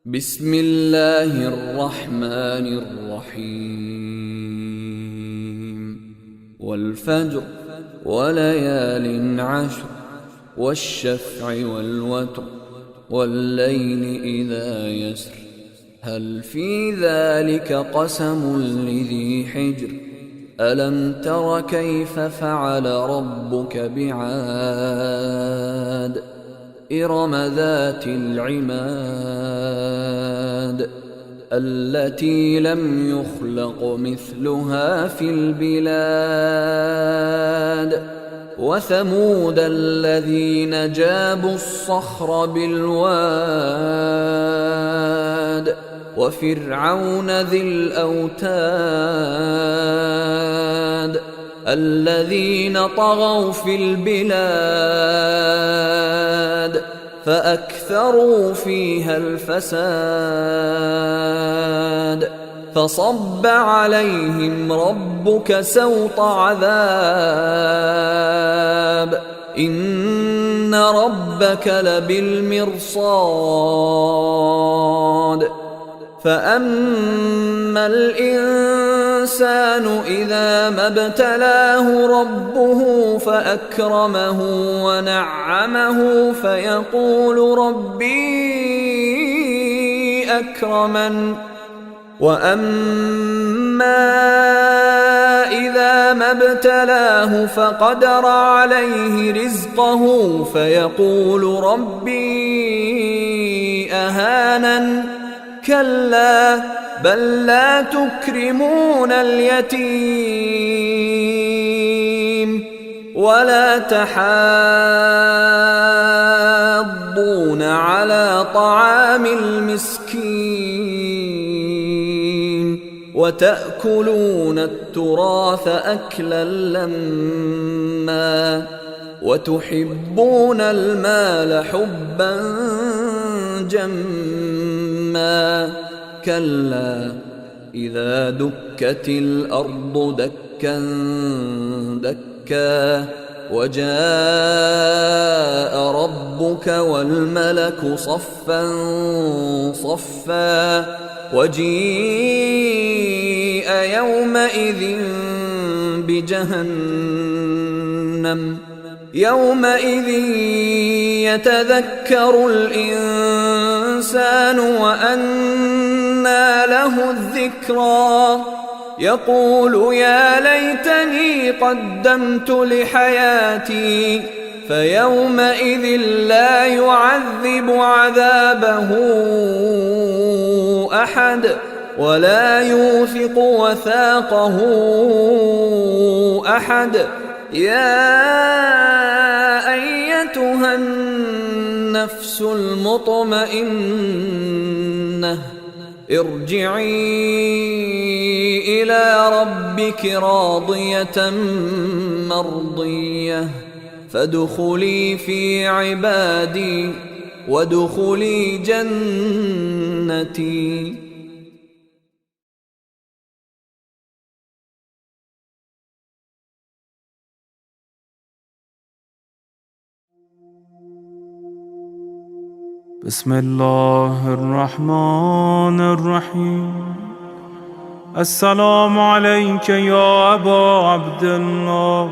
بسم الله الرحمن الرحيم والفجر وليال عشر والشفع والوتر والليل إذا يسر هل في ذلك قسم لذي حجر ألم تر كيف فعل ربك بعاد إرم ذات العماد التي لم يخلق مثلها في البلاد وثمود الذين جابوا الصخر بالواد وفرعون ذي الأوتاد الذين طغوا في البلاد فأكثروا فيها الفساد فصب عليهم ربك سوط عذاب إن ربك لبالمرصاد فأما الإنسان إذا ما ابتلاه ربه فأكرمه ونعمه فيقول ربي أكرمن وأما إذا ما ابتلاه فقدر عليه رزقه فيقول ربي أهانن كلا بل لا تكرمون اليتيم ولا تحاضون على طعام المسكين وتأكلون التراث أكلا لما وتحبون المال حبا جما كلا إذا دكت الأرض دكا دكا وجاء ربك والملك صفا صفا وجيء يومئذ بجهنم يومئذ يتذكر الإنسان وأنى له الذكرى يقول يا ليتني قدمت لحياتي فيومئذ لا يعذب عذابه أحد ولا يوثق وثاقه أحد يا أيتها النفس المطمئنة ارجعي إلى ربك راضية مرضية فادخلي في عبادي وادخلي جنتي. بسم الله الرحمن الرحيم السلام عليك يا أبا عبد الله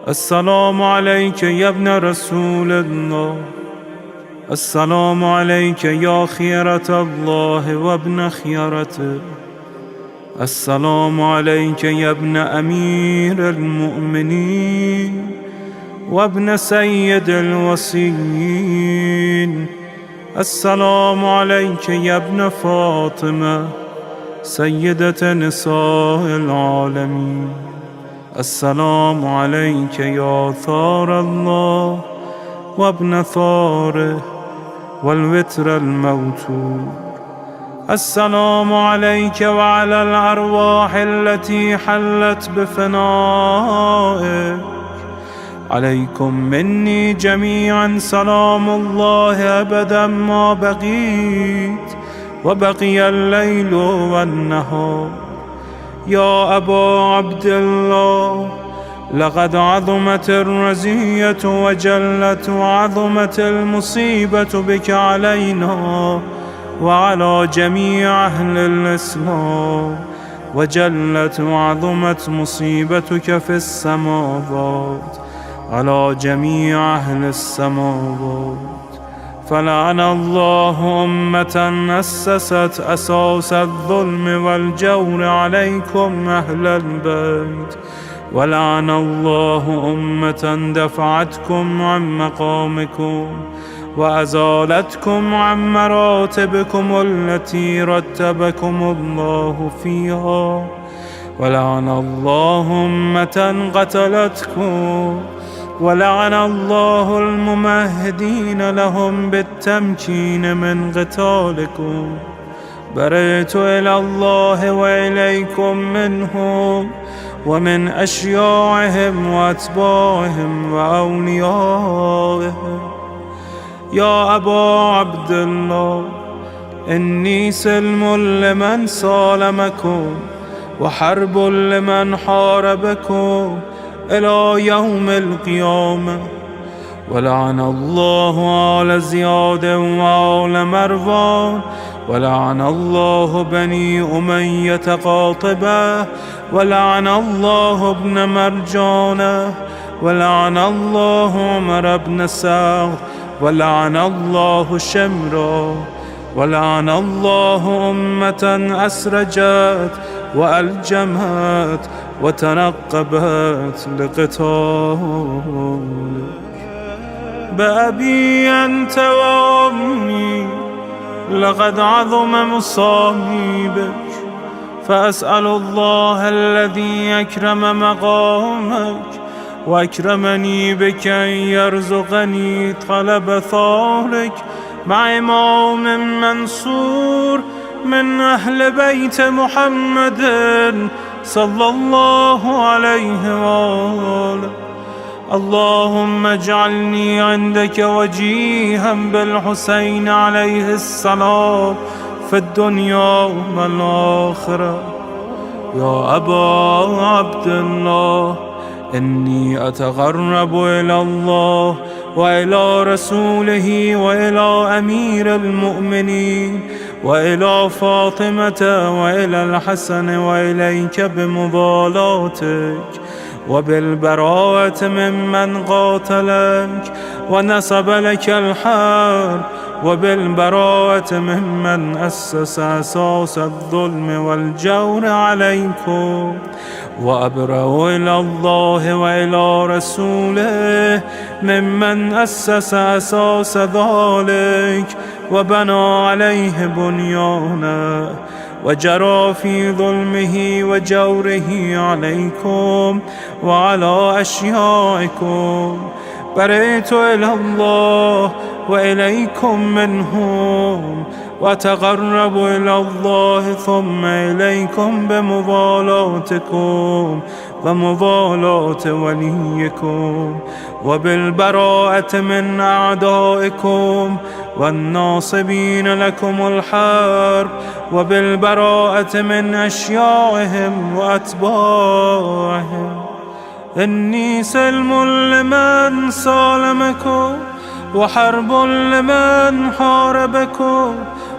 السلام عليك يا ابن رسول الله السلام عليك يا خيرة الله وابن خيرته السلام عليك يا ابن أمير المؤمنين وابن سيد الوصيين السلام عليك يا ابن فاطمة سيدة نساء العالمين السلام عليك يا ثار الله وابن ثاره والوتر الموتور السلام عليك وعلى الأرواح التي حلت بفنائك عليكم مني جميعا سلام الله أبدا ما بقيت وبقي الليل والنهار. يا أبا عبد الله لقد عظمت الرزية وجلت وعظمت المصيبة بك علينا وعلى جميع أهل الإسلام، وجلت وعظمت مصيبتك في السماوات على جميع أهل السماوات. فلعن الله أمة أسست أساس الظلم والجور عليكم أهل البيت، ولعن الله أمة دفعتكم عن مقامكم وأزالتكم عن مراتبكم التي رتبكم الله فيها، ولعن الله أمة قتلتكم، ولعن الله الممهدين لهم بالتمكين من قتالكم. برئت إلى الله وإليكم منهم ومن أشياعهم وأتباعهم وأوليائهم. يا أبا عبد الله، إني سلم لمن سالمكم وحرب لمن حاربكم إلى يوم القيامة. ولعن الله آل زياد وآل مروان، ولعن الله بني أمية قاطبة، ولعن الله ابن مرجانة، ولعن الله عمر بن سعد، ولعن الله شمرا، ولعن الله أمة أسرجت وألجمت وتنقبت لقتالك. بأبي أنت وأمي لقد عظم مصائبك، فأسأل الله الذي أكرم مقامك وأكرمني بك أن يرزقني طلب ثارك مع إمام منصور من أهل بيت محمد صلى الله عليه وآله. اللهم اجعلني عندك وجيها بالحسين عليه السلام في الدنيا والآخرة. يا أبا عبد الله، إني أتقرب إلى الله وإلى رسوله وإلى أمير المؤمنين وإلى فاطمة وإلى الحسن وإليك بمضالاتك وبالبراءة ممن قاتلك ونصب لك الحرب، وبالبراءة ممن أسس أساس الظلم والجور عليكم. وأبرأ إلى الله وإلى رسوله ممن أسس أساس ذلك وبنى عليه بنيانا وجرى في ظلمه وجوره عليكم وعلى أشيائكم. برئت إلى الله وإليكم منهم، وتقرب إلى الله ثم إليكم بمضالاتكم ومضالاة وليكم، وبالبراءة من أعدائكم والناصبين لكم الحرب، وبالبراءة من أشيائهم وأتباعهم. إني سلم لمن سالمكم وحرب لمن حاربكم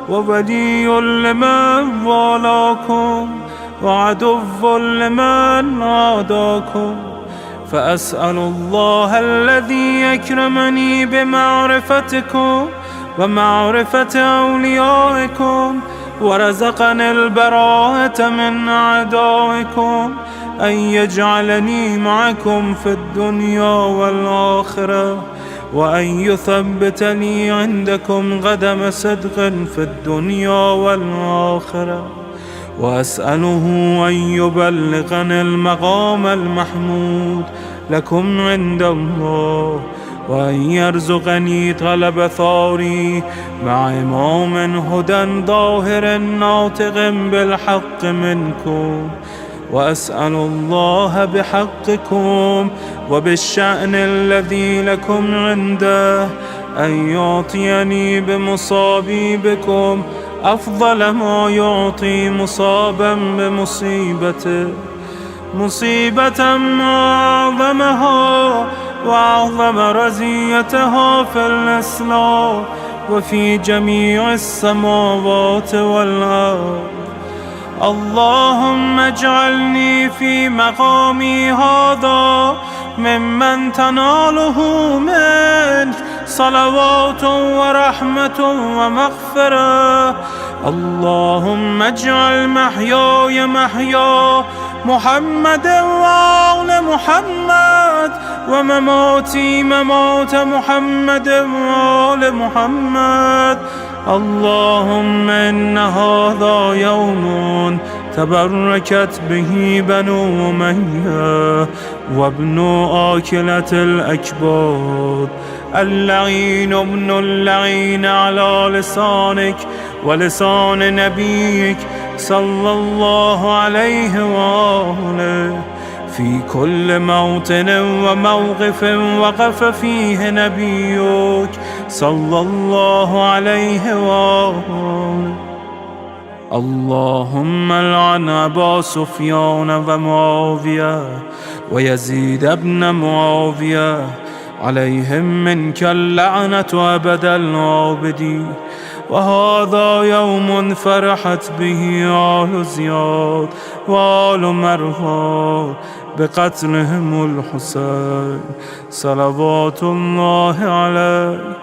وولي لمن والاكم وعدو لمن عاداكم. فأسأل الله الذي أكرمني بمعرفتكم ومعرفة أوليائكم ورزقني البراءة من أعدائكم أن يجعلني معكم في الدنيا والآخرة، وأن يثبت لي عندكم قدم صدق في الدنيا والآخرة. وأسأله أن يبلغني المقام المحمود لكم عند الله، وأن يرزقني طلب ثاري مع إمام هدى ظاهر ناطق بالحق منكم. وأسأل الله بحقكم وبالشأن الذي لكم عنده أن يعطيني بمصابي بكم أفضل ما يعطي مصابا بمصيبته، مصيبة ما أعظمها وأعظم رزيتها في الإسلام وفي جميع السماوات والأرض. اللهم اجعلني في مقامي هذا ممن تناله منك صلوات ورحمة ومغفرة. اللهم اجعل محياي محيا محمد وآل محمد، ومماتي ممات محمد وآل محمد. اللهم إن هذا يوم تبركت به بنو أمية وابن آكلة الأكباد، اللعين ابن اللعين على لسانك ولسان نبيك صلى الله عليه وآله، في كل موطن وموقف وقف فيه نبيك صلى الله عليه وآله. اللهم العن أبا سفيان ومعاوية ويزيد بن معاوية، عليهم منك اللعنة أبد العابدين. وهذا يوم فرحت به آل زياد وآل مروان بقتلهم الحسين صلوات الله عليه.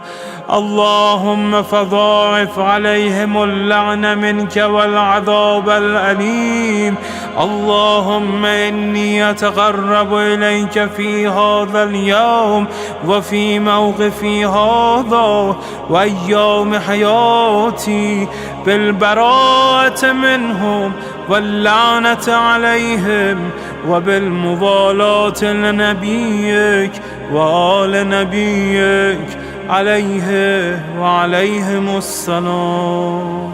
اللهم فضاعف عليهم اللعن منك والعذاب الأليم. اللهم إني أتقرب إليك في هذا اليوم وفي موقفي هذا وأيام حياتي بالبراءة منهم واللعنة عليهم وبالموالاة لنبيك وآل نبيك عليه وعليهم السلام.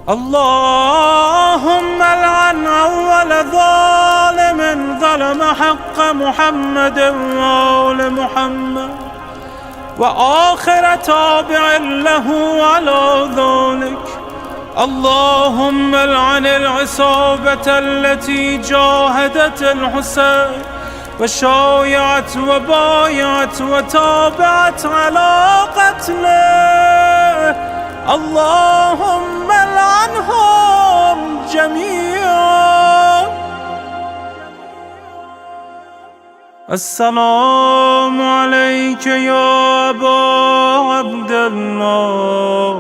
اللهم العن أول ظالم ظلم حق محمد وآل محمد، وآخر تابع له على ذلك. اللهم العن العصابة التي جاهدت الحسين وشايعت وبايعت وتابعت على قتله. اللهم العنهم جميعا. السلام عليك يا أبا عبد الله،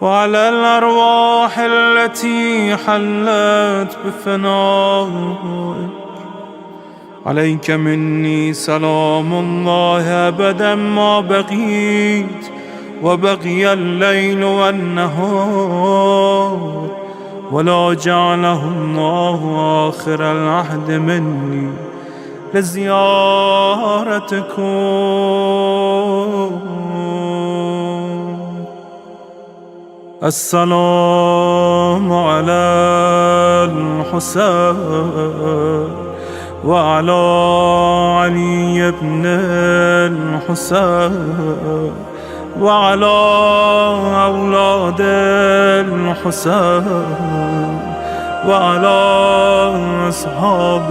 وعلى الأرواح التي حلت بفنائك. عليك مني سلام الله أبدا ما بقيت وبقي الليل والنهار، ولا جعله الله آخر العهد مني لزيارتكم. السلام على الحسين وعلى علي بن الحسين وعلى أولاد الحسين وعلى أصحاب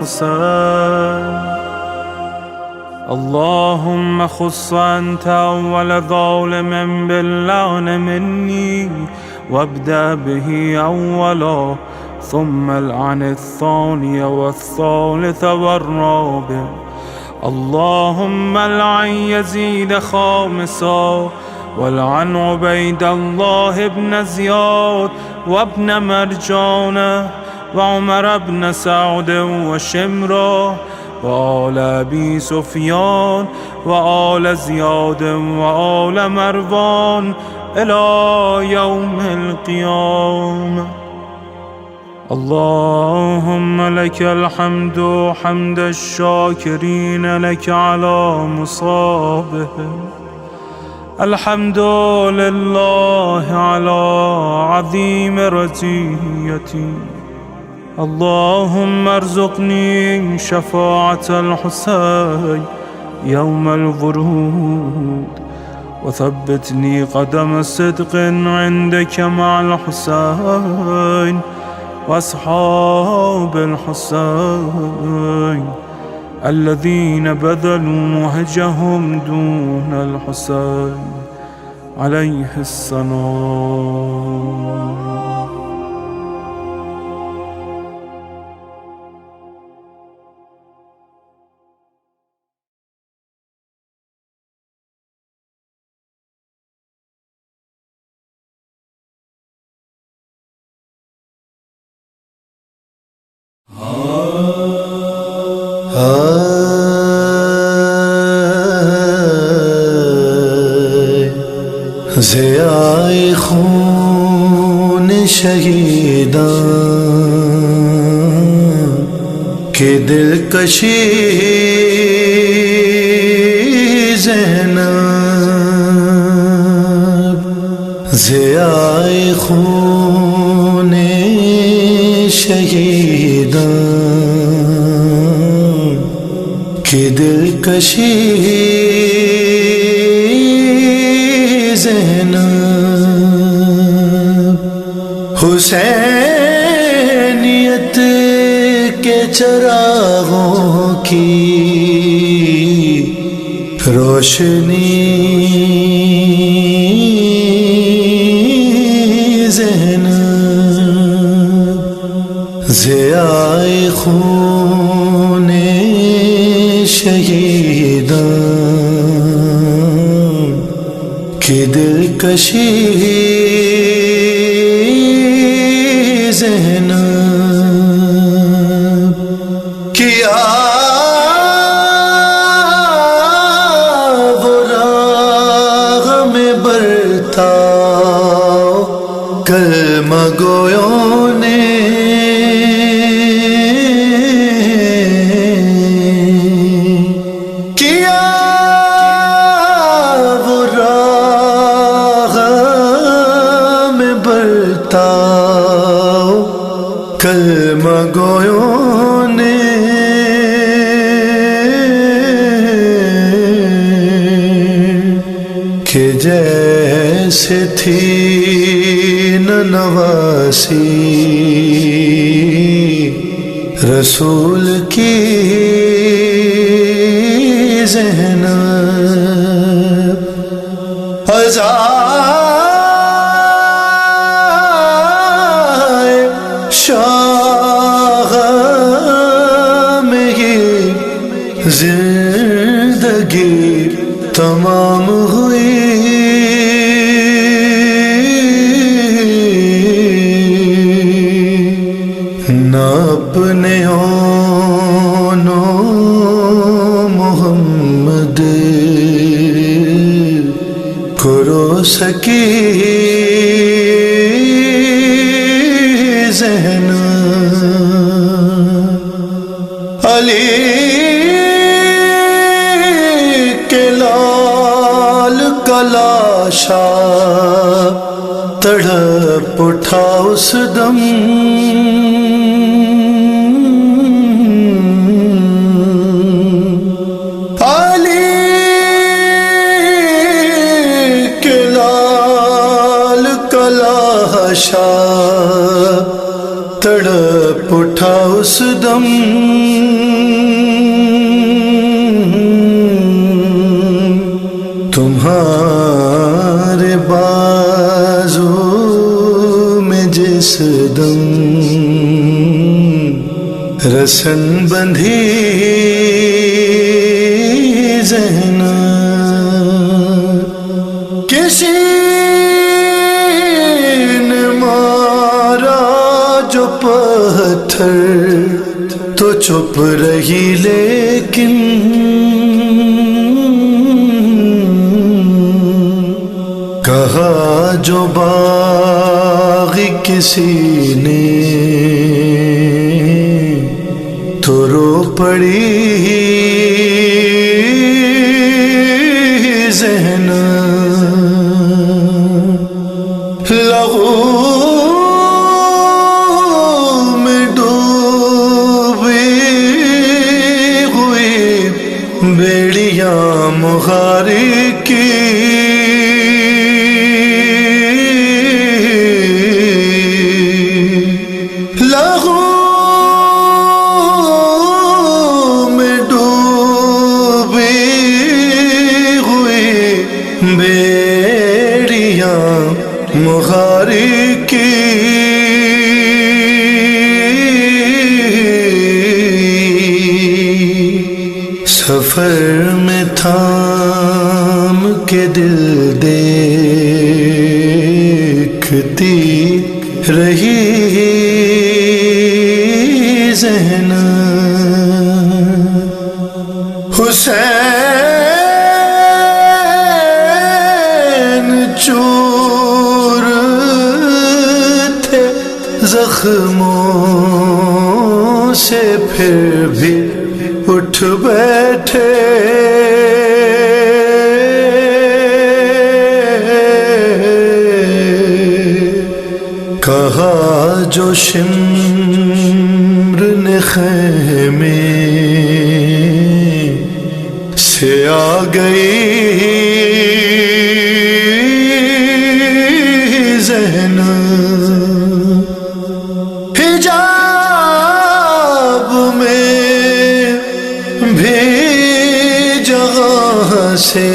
الحسين. اللهم خص أنت أول ظالم باللعن مني، وابدأ به أولا، ثم العن الثاني والثالث والرابع. اللهم العن يزيد خامسا، والعن عبيد الله بن زياد وابن مرجانة وعمر بن سعد وشمرة وآل أبي سفيان وآل زياد وآل مروان إلى يوم القيامة. اللهم لك الحمد حمد الشاكرين لك على مصابهم. الحمد لله على عظيم رزيتي. اللهم ارزقني شفاعة الحسين يوم الورود، وثبتني قدم صدق عندك مع الحسين وأصحاب الحسين الذين بذلوا مهجهم دون الحسين عليه السلام. ضیائے خون شہیداں کے دلکشی زینب، ضیائے خون شہیداں کے دلکشی حسینیت کے چراغوں کی روشنی زینب، ضیائے خون شہیداں کی دلکشی زینب، کیا وہ راغ میں برتاؤ کلمہ گویوں نے، کیا وہ راغ میں برتاؤ کلمہ گویوں نے، کہ جیسے تھی نواسی رسول کی زینب، عزائے شاہ میں ہی زندگی تمام ہوئی، نہ اپنے اونوں محمد کو رو سکی زینب، علی کے لال کا لاشا تڑپ اٹھا اس دم، علی کے لال کا لاشا تڑپ اٹھا اس دم، تمہارے بازو میں جس دم رسن بندھی زینب، کسی نے مارا جو پتھر تو چپ رہی، لیکن کہا جو باغی کسی نے تو رو پڑی زینب، لہو میں ڈوبی ہوئی بیڑیاں مغاری کی، لہو میں ڈوبی مغاری کی سفر میں تھام کے دل دیکھتی رہی ذہن حسین چور تھے زخموں سے پھر بھی اٹھ بیٹھے کہا جو شمر نے خیمے سے آ گئی ذہن حجاب میں بھی جگہ سے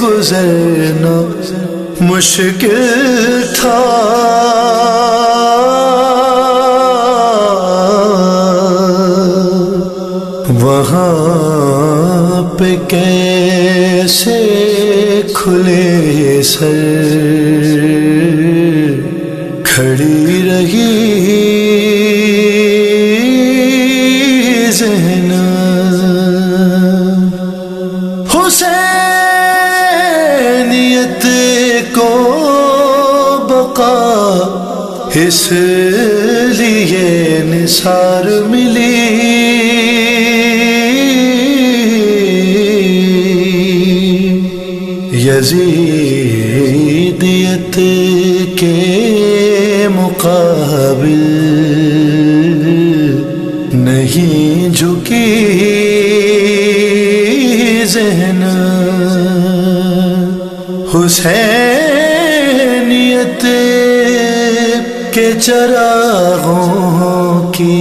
گزرنا مشکل تھا وہاں پہ کیسے کھلے سر کھڑی رہی ذہن حسینیت کو بقا اس لیے نثار ملی یزیدیت کے مقابل نہیں جھکی ذہن حسینیت کے چراغوں کی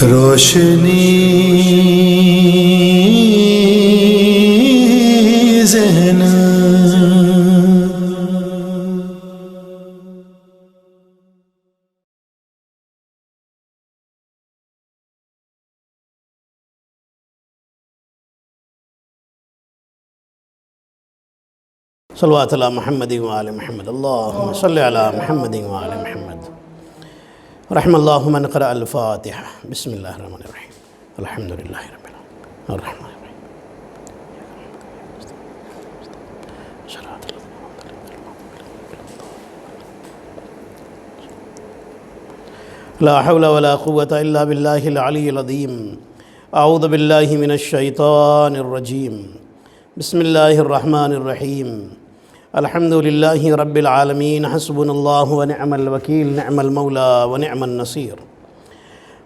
روشنی ذہن صلوات علی محمد وآل محمد اللہم صلی علی محمد وآل محمد رحم اللہ من قرأ الفاتحہ بسم اللہ الرحمن الرحیم الحمدللہ رب العالمین الرحمن الرحیم لا حول ولا قوة الا باللہ العلی العظیم اعوذ باللہ من الشیطان الرجیم بسم اللہ الرحمن الرحیم الحمد للہ رب العالمین حسبنا اللہ ونعم الوکیل نعم المولا ونعم النصیر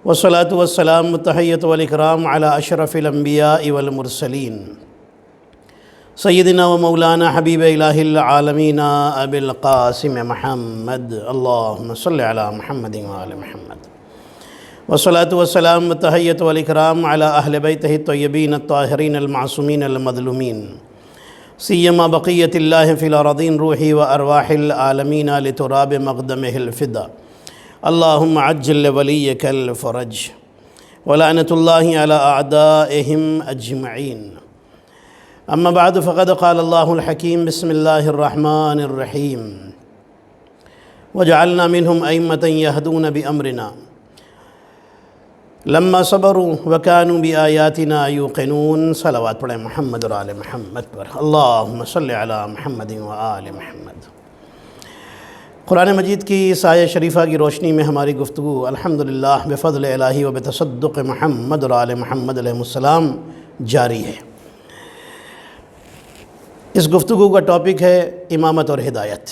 والصلاة والسلام والتحیۃ والاکرام علی اشرف الانبیاء والمرسلین سیدنا و مولانا حبیب الہ العالمین ابی القاسم محمد اللہم صلی علی محمد وآل محمد والصلاة والسلام والتحیۃ والاکرام علی اہل بیتہ الطیبین الطاہرین المعصومین المظلومین سیما بقیت اللہ فی الارضین روحی و ارواح العالمین لتراب مقدمہ الفدا اللہم عجل ولیک الفرج ولعنت اللہ علی اعدائہم اجمعین اما بعد فقد قال اللہ الحکیم بسم اللہ الرحمن الرحیم وجعلنا منہم ائمة یہدون بامرنا لما صبروا وكانوا بآیاتنا یوقنون صلوات پڑھیں محمد اور آل محمد پر اللہم صلی علی محمد و آل محمد قرآن مجید کی آیہ شریفہ کی روشنی میں ہماری گفتگو الحمدللہ بفضل الہی و بتصدق محمد اور آل محمد علیہ السلام جاری ہے۔ اس گفتگو کا ٹاپک ہے امامت اور ہدایت۔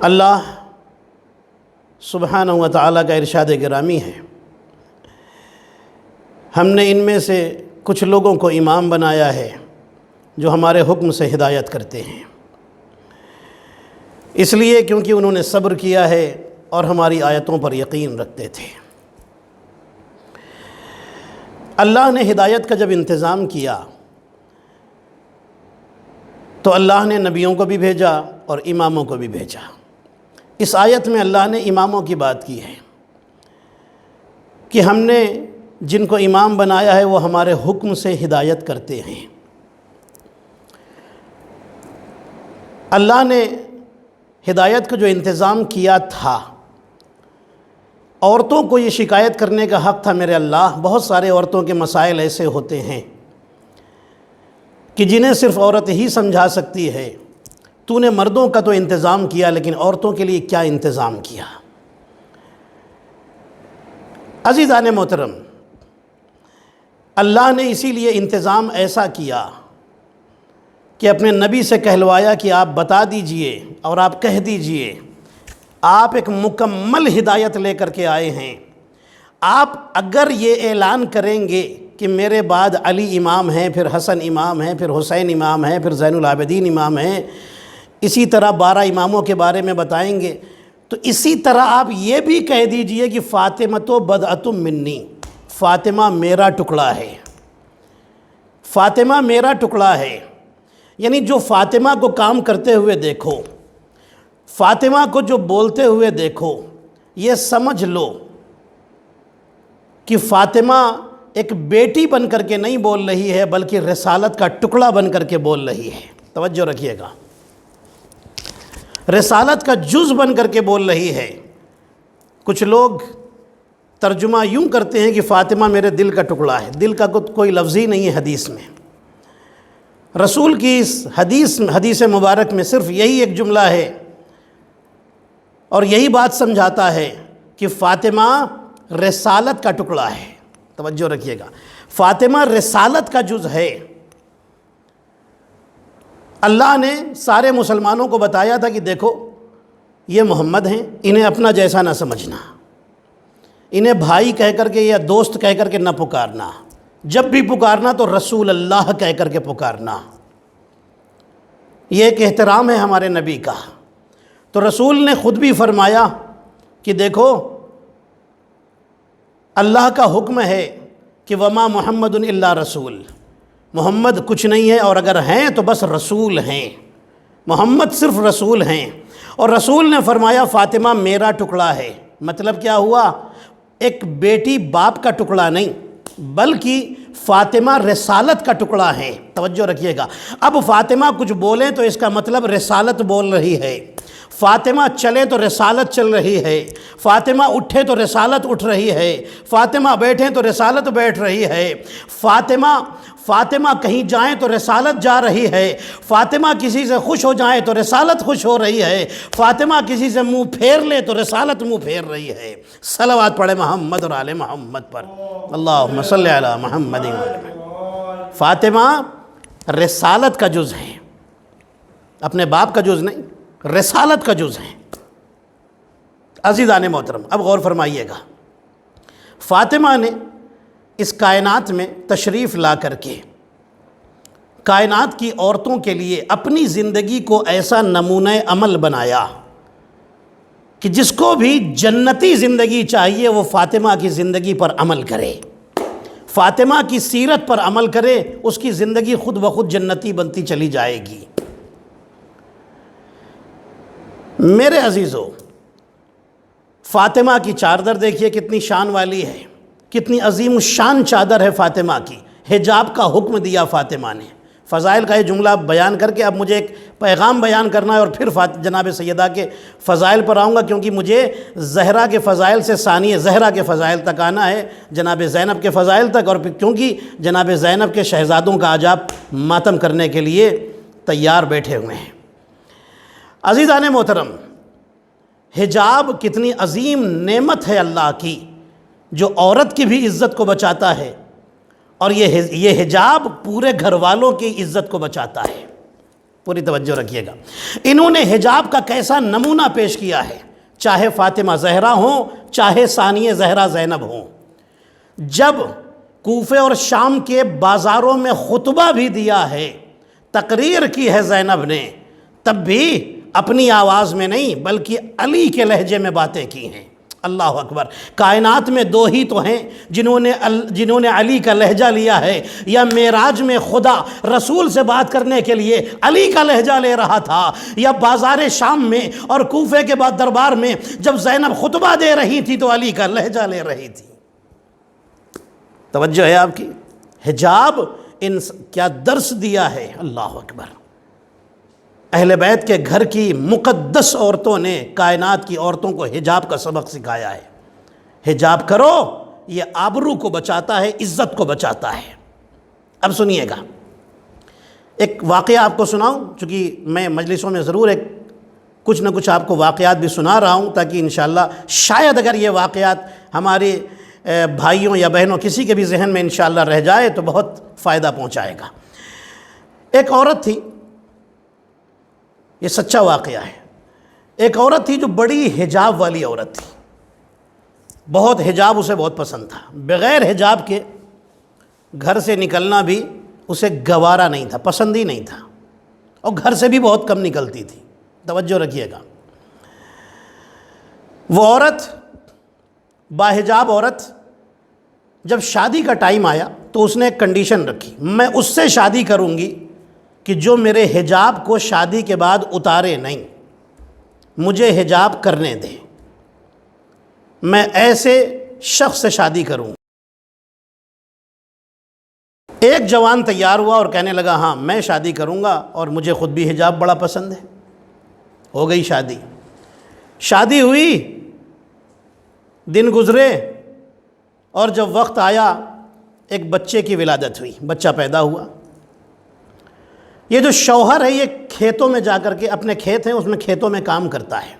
اللہ سبحانہ و تعالیٰ کا ارشاد گرامی ہے، ہم نے ان میں سے کچھ لوگوں کو امام بنایا ہے جو ہمارے حکم سے ہدایت کرتے ہیں، اس لیے کیونکہ انہوں نے صبر کیا ہے اور ہماری آیتوں پر یقین رکھتے تھے۔ اللہ نے ہدایت کا جب انتظام کیا تو اللہ نے نبیوں کو بھی بھیجا اور اماموں کو بھی بھیجا۔ اس آیت میں اللہ نے اماموں کی بات کی ہے کہ ہم نے جن کو امام بنایا ہے وہ ہمارے حکم سے ہدایت کرتے ہیں۔ اللہ نے ہدایت کا جو انتظام کیا تھا، عورتوں کو یہ شکایت کرنے کا حق تھا، میرے اللہ بہت سارے عورتوں کے مسائل ایسے ہوتے ہیں کہ جنہیں صرف عورت ہی سمجھا سکتی ہے، تو نے مردوں کا تو انتظام کیا لیکن عورتوں کے لیے کیا انتظام کیا؟ عزیزان محترم، اللہ نے اسی لیے انتظام ایسا کیا کہ اپنے نبی سے کہلوایا کہ آپ بتا دیجئے اور آپ کہہ دیجئے، آپ ایک مکمل ہدایت لے کر کے آئے ہیں۔ آپ اگر یہ اعلان کریں گے کہ میرے بعد علی امام ہیں، پھر حسن امام ہیں، پھر حسین امام ہیں، پھر زین العابدین امام ہیں، اسی طرح 12 اماموں کے بارے میں بتائیں گے، تو اسی طرح آپ یہ بھی کہہ دیجئے کہ فاطمۃ بضعۃ منی، فاطمہ میرا ٹکڑا ہے، فاطمہ میرا ٹکڑا ہے۔ یعنی جو فاطمہ کو کام کرتے ہوئے دیکھو، فاطمہ کو جو بولتے ہوئے دیکھو، یہ سمجھ لو کہ فاطمہ ایک بیٹی بن کر کے نہیں بول رہی ہے بلکہ رسالت کا ٹکڑا بن کر کے بول رہی ہے۔ توجہ رکھیے گا، رسالت کا جز بن کر کے بول رہی ہے۔ کچھ لوگ ترجمہ یوں کرتے ہیں کہ فاطمہ میرے دل کا ٹکڑا ہے، دل کا کوئی لفظ ہی نہیں ہے حدیث میں۔ رسول کی اس حدیث مبارک میں صرف یہی ایک جملہ ہے اور یہی بات سمجھاتا ہے کہ فاطمہ رسالت کا ٹکڑا ہے۔ توجہ رکھیے گا، فاطمہ رسالت کا جز ہے۔ اللہ نے سارے مسلمانوں کو بتایا تھا کہ دیکھو یہ محمد ہیں، انہیں اپنا جیسا نہ سمجھنا، انہیں بھائی کہہ کر کے یا دوست کہہ کر کے نہ پکارنا، جب بھی پکارنا تو رسول اللہ کہہ کر کے پکارنا۔ یہ ایک احترام ہے ہمارے نبی کا۔ تو رسول نے خود بھی فرمایا کہ دیکھو اللہ کا حکم ہے کہ وما محمد الا رسول، محمد کچھ نہیں ہے، اور اگر ہیں تو بس رسول ہیں، محمد صرف رسول ہیں۔ اور رسول نے فرمایا فاطمہ میرا ٹکڑا ہے، مطلب کیا ہوا؟ ایک بیٹی باپ کا ٹکڑا نہیں بلکہ فاطمہ رسالت کا ٹکڑا ہے۔ توجہ رکھیے گا، اب فاطمہ کچھ بولیں تو اس کا مطلب رسالت بول رہی ہے، فاطمہ چلے تو رسالت چل رہی ہے، فاطمہ اٹھے تو رسالت اٹھ رہی ہے، فاطمہ بیٹھیں تو رسالت بیٹھ رہی ہے، فاطمہ کہیں جائیں تو رسالت جا رہی ہے، فاطمہ کسی سے خوش ہو جائیں تو رسالت خوش ہو رہی ہے، فاطمہ کسی سے منہ پھیر لے تو رسالت منہ پھیر رہی ہے۔ صلوات پڑھے محمد اور آل محمد پر، اللہم صلی علی محمد و آل محمد۔ فاطمہ رسالت کا جز ہے، اپنے باپ کا جز نہیں، رسالت کا جز ہے۔ عزیزان محترم، اب غور فرمائیے گا، فاطمہ نے اس کائنات میں تشریف لا کر کے کائنات کی عورتوں کے لیے اپنی زندگی کو ایسا نمونہ عمل بنایا کہ جس کو بھی جنتی زندگی چاہیے وہ فاطمہ کی زندگی پر عمل کرے، فاطمہ کی سیرت پر عمل کرے، اس کی زندگی خود بخود جنتی بنتی چلی جائے گی۔ میرے عزیزو، فاطمہ کی چادر دیکھیے کتنی شان والی ہے، کتنی عظیم الشان چادر ہے فاطمہ کی۔ حجاب کا حکم دیا فاطمہ نے۔ فضائل کا یہ جملہ بیان کر کے اب مجھے ایک پیغام بیان کرنا ہے اور پھر جناب سیدہ کے فضائل پر آؤں گا، کیونکہ مجھے زہرا کے فضائل سے ثانیہ زہرا کے فضائل تک آنا ہے، جناب زینب کے فضائل تک، اور کیونکہ جناب زینب کے شہزادوں کا آج آپ ماتم کرنے کے لیے تیار بیٹھے ہوئے ہیں۔ عزیزان محترم، حجاب کتنی عظیم نعمت ہے اللہ کی، جو عورت کی بھی عزت کو بچاتا ہے، اور یہ حجاب پورے گھر والوں کی عزت کو بچاتا ہے۔ پوری توجہ رکھیے گا، انہوں نے حجاب کا کیسا نمونہ پیش کیا ہے، چاہے فاطمہ زہرا ہوں، چاہے ثانیہ زہرا زینب ہوں۔ جب کوفے اور شام کے بازاروں میں خطبہ بھی دیا ہے، تقریر کی ہے زینب نے، تب بھی اپنی آواز میں نہیں بلکہ علی کے لہجے میں باتیں کی ہیں۔ اللہ اکبر۔ کائنات میں دو ہی تو ہیں جنہوں نے علی کا لہجہ لیا ہے، یا معراج میں خدا رسول سے بات کرنے کے لیے علی کا لہجہ لے رہا تھا، یا بازار شام میں اور کوفے کے بعد دربار میں جب زینب خطبہ دے رہی تھی تو علی کا لہجہ لے رہی تھی۔ توجہ ہے آپ کی؟ حجاب کیا درس دیا ہے، اللہ اکبر۔ اہل بیت کے گھر کی مقدس عورتوں نے کائنات کی عورتوں کو حجاب کا سبق سکھایا ہے۔ حجاب کرو، یہ آبرو کو بچاتا ہے، عزت کو بچاتا ہے۔ اب سنیے گا، ایک واقعہ آپ کو سناؤں، چونکہ میں مجلسوں میں ضرور کچھ نہ کچھ آپ کو واقعات بھی سنا رہا ہوں، تاکہ انشاءاللہ شاید اگر یہ واقعات ہمارے بھائیوں یا بہنوں کسی کے بھی ذہن میں انشاءاللہ رہ جائے تو بہت فائدہ پہنچائے گا۔ ایک عورت تھی، یہ سچا واقعہ ہے، ایک عورت تھی جو بڑی حجاب والی عورت تھی، بہت حجاب اسے بہت پسند تھا، بغیر حجاب کے گھر سے نکلنا بھی اسے گوارا نہیں تھا، پسند ہی نہیں تھا، اور گھر سے بھی بہت کم نکلتی تھی۔ توجہ رکھیے گا، وہ عورت باحجاب عورت جب شادی کا ٹائم آیا تو اس نے ایک کنڈیشن رکھی، میں اس سے شادی کروں گی کہ جو میرے حجاب کو شادی کے بعد اتارے نہیں، مجھے حجاب کرنے دے، میں ایسے شخص سے شادی کروں۔ ایک جوان تیار ہوا اور کہنے لگا ہاں میں شادی کروں گا، اور مجھے خود بھی حجاب بڑا پسند ہے۔ ہو گئی شادی، شادی ہوئی، دن گزرے، اور جب وقت آیا ایک بچے کی ولادت ہوئی، بچہ پیدا ہوا۔ یہ جو شوہر ہے یہ کھیتوں میں جا کر کے، اپنے کھیت ہیں اس میں کھیتوں میں کام کرتا ہے۔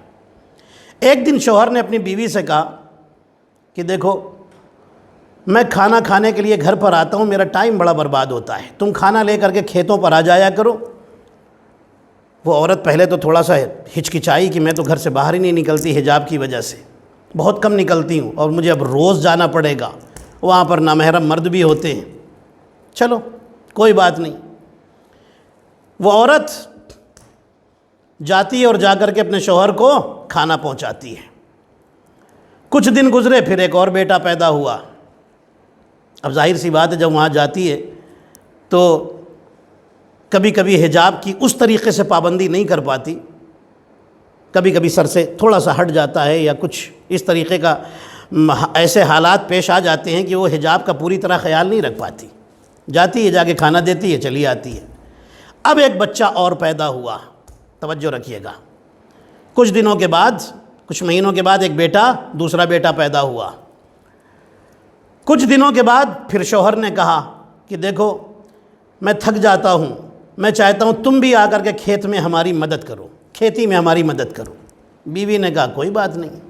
ایک دن شوہر نے اپنی بیوی سے کہا کہ دیکھو میں کھانا کھانے کے لیے گھر پر آتا ہوں، میرا ٹائم بڑا برباد ہوتا ہے، تم کھانا لے کر کے کھیتوں پر آ جایا کرو۔ وہ عورت پہلے تو تھوڑا سا ہچکچائی کہ میں تو گھر سے باہر ہی نہیں نکلتی حجاب کی وجہ سے، بہت کم نکلتی ہوں، اور مجھے اب روز جانا پڑے گا، وہاں پر نامحرم مرد بھی ہوتے ہیں، چلو کوئی بات نہیں۔ وہ عورت جاتی ہے اور جا کر کے اپنے شوہر کو کھانا پہنچاتی ہے۔ کچھ دن گزرے، پھر ایک اور بیٹا پیدا ہوا۔ اب ظاہر سی بات ہے جب وہاں جاتی ہے تو کبھی کبھی حجاب کی اس طریقے سے پابندی نہیں کر پاتی، کبھی کبھی سر سے تھوڑا سا ہٹ جاتا ہے، یا کچھ اس طریقے کا ایسے حالات پیش آ جاتے ہیں کہ وہ حجاب کا پوری طرح خیال نہیں رکھ پاتی، جاتی ہے جا کے کھانا دیتی ہے، چلی آتی ہے۔ اب ایک بچہ اور پیدا ہوا، توجہ رکھیے گا، کچھ دنوں کے بعد، کچھ مہینوں کے بعد ایک دوسرا بیٹا پیدا ہوا۔ کچھ دنوں کے بعد پھر شوہر نے کہا کہ دیکھو میں تھک جاتا ہوں، میں چاہتا ہوں تم بھی آ کر کے کھیت میں ہماری مدد کرو، کھیتی میں ہماری مدد کرو۔ بیوی نے کہا کوئی بات نہیں۔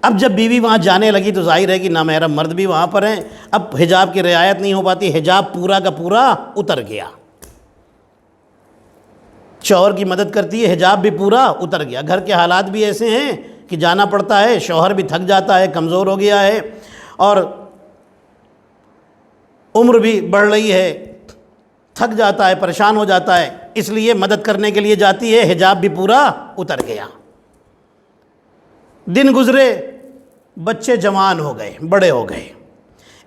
اب جب بیوی وہاں جانے لگی تو ظاہر ہے کہ نامحرم مرد بھی وہاں پر ہیں، اب حجاب کی رعایت نہیں ہو پاتی، حجاب پورا کا پورا اتر گیا۔ شوہر کی مدد کرتی ہے، حجاب بھی پورا اتر گیا۔ گھر کے حالات بھی ایسے ہیں کہ جانا پڑتا ہے، شوہر بھی تھک جاتا ہے، کمزور ہو گیا ہے، اور عمر بھی بڑھ رہی ہے، تھک جاتا ہے، پریشان ہو جاتا ہے، اس لیے مدد کرنے کے لیے جاتی ہے، حجاب بھی پورا اتر گیا۔ دن گزرے، بچے جوان ہو گئے، بڑے ہو گئے۔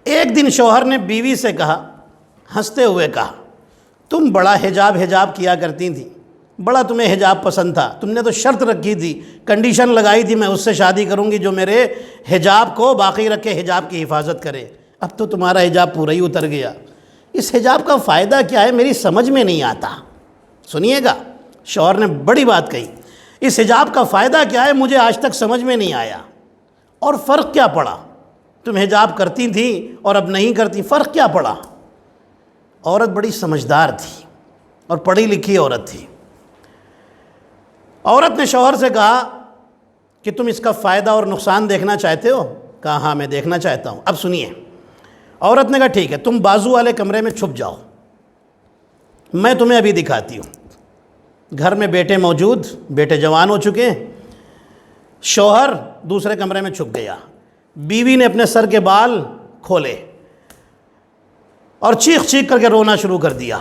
ایک دن شوہر نے بیوی سے کہا، ہنستے ہوئے کہا، تم بڑا حجاب کیا کرتی تھی، بڑا تمہیں حجاب پسند تھا، تم نے تو شرط رکھی تھی، کنڈیشن لگائی تھی میں اس سے شادی کروں گی جو میرے حجاب کو باقی رکھے، حجاب کی حفاظت کرے، اب تو تمہارا حجاب پورا ہی اتر گیا، اس حجاب کا فائدہ کیا ہے میری سمجھ میں نہیں آتا۔ سنیے گا، شوہر نے بڑی بات کہی، اس حجاب کا فائدہ کیا ہے مجھے آج تک سمجھ میں نہیں آیا، اور فرق کیا پڑا، تم حجاب کرتی تھی اور اب نہیں کرتی، فرق کیا پڑا؟ عورت بڑی سمجھدار تھی اور پڑھی لکھی عورت تھی۔ عورت نے شوہر سے کہا کہ تم اس کا فائدہ اور نقصان دیکھنا چاہتے ہو؟ کہا ہاں میں دیکھنا چاہتا ہوں۔ اب سنیے، عورت نے کہا ٹھیک ہے، تم بازو والے کمرے میں چھپ جاؤ، میں تمہیں ابھی دکھاتی ہوں۔ گھر میں بیٹے موجود، بیٹے جوان ہو چکے ہیں، شوہر دوسرے کمرے میں چھپ گیا، بیوی نے اپنے سر کے بال کھولے اور چیخ چیخ کر کے رونا شروع کر دیا۔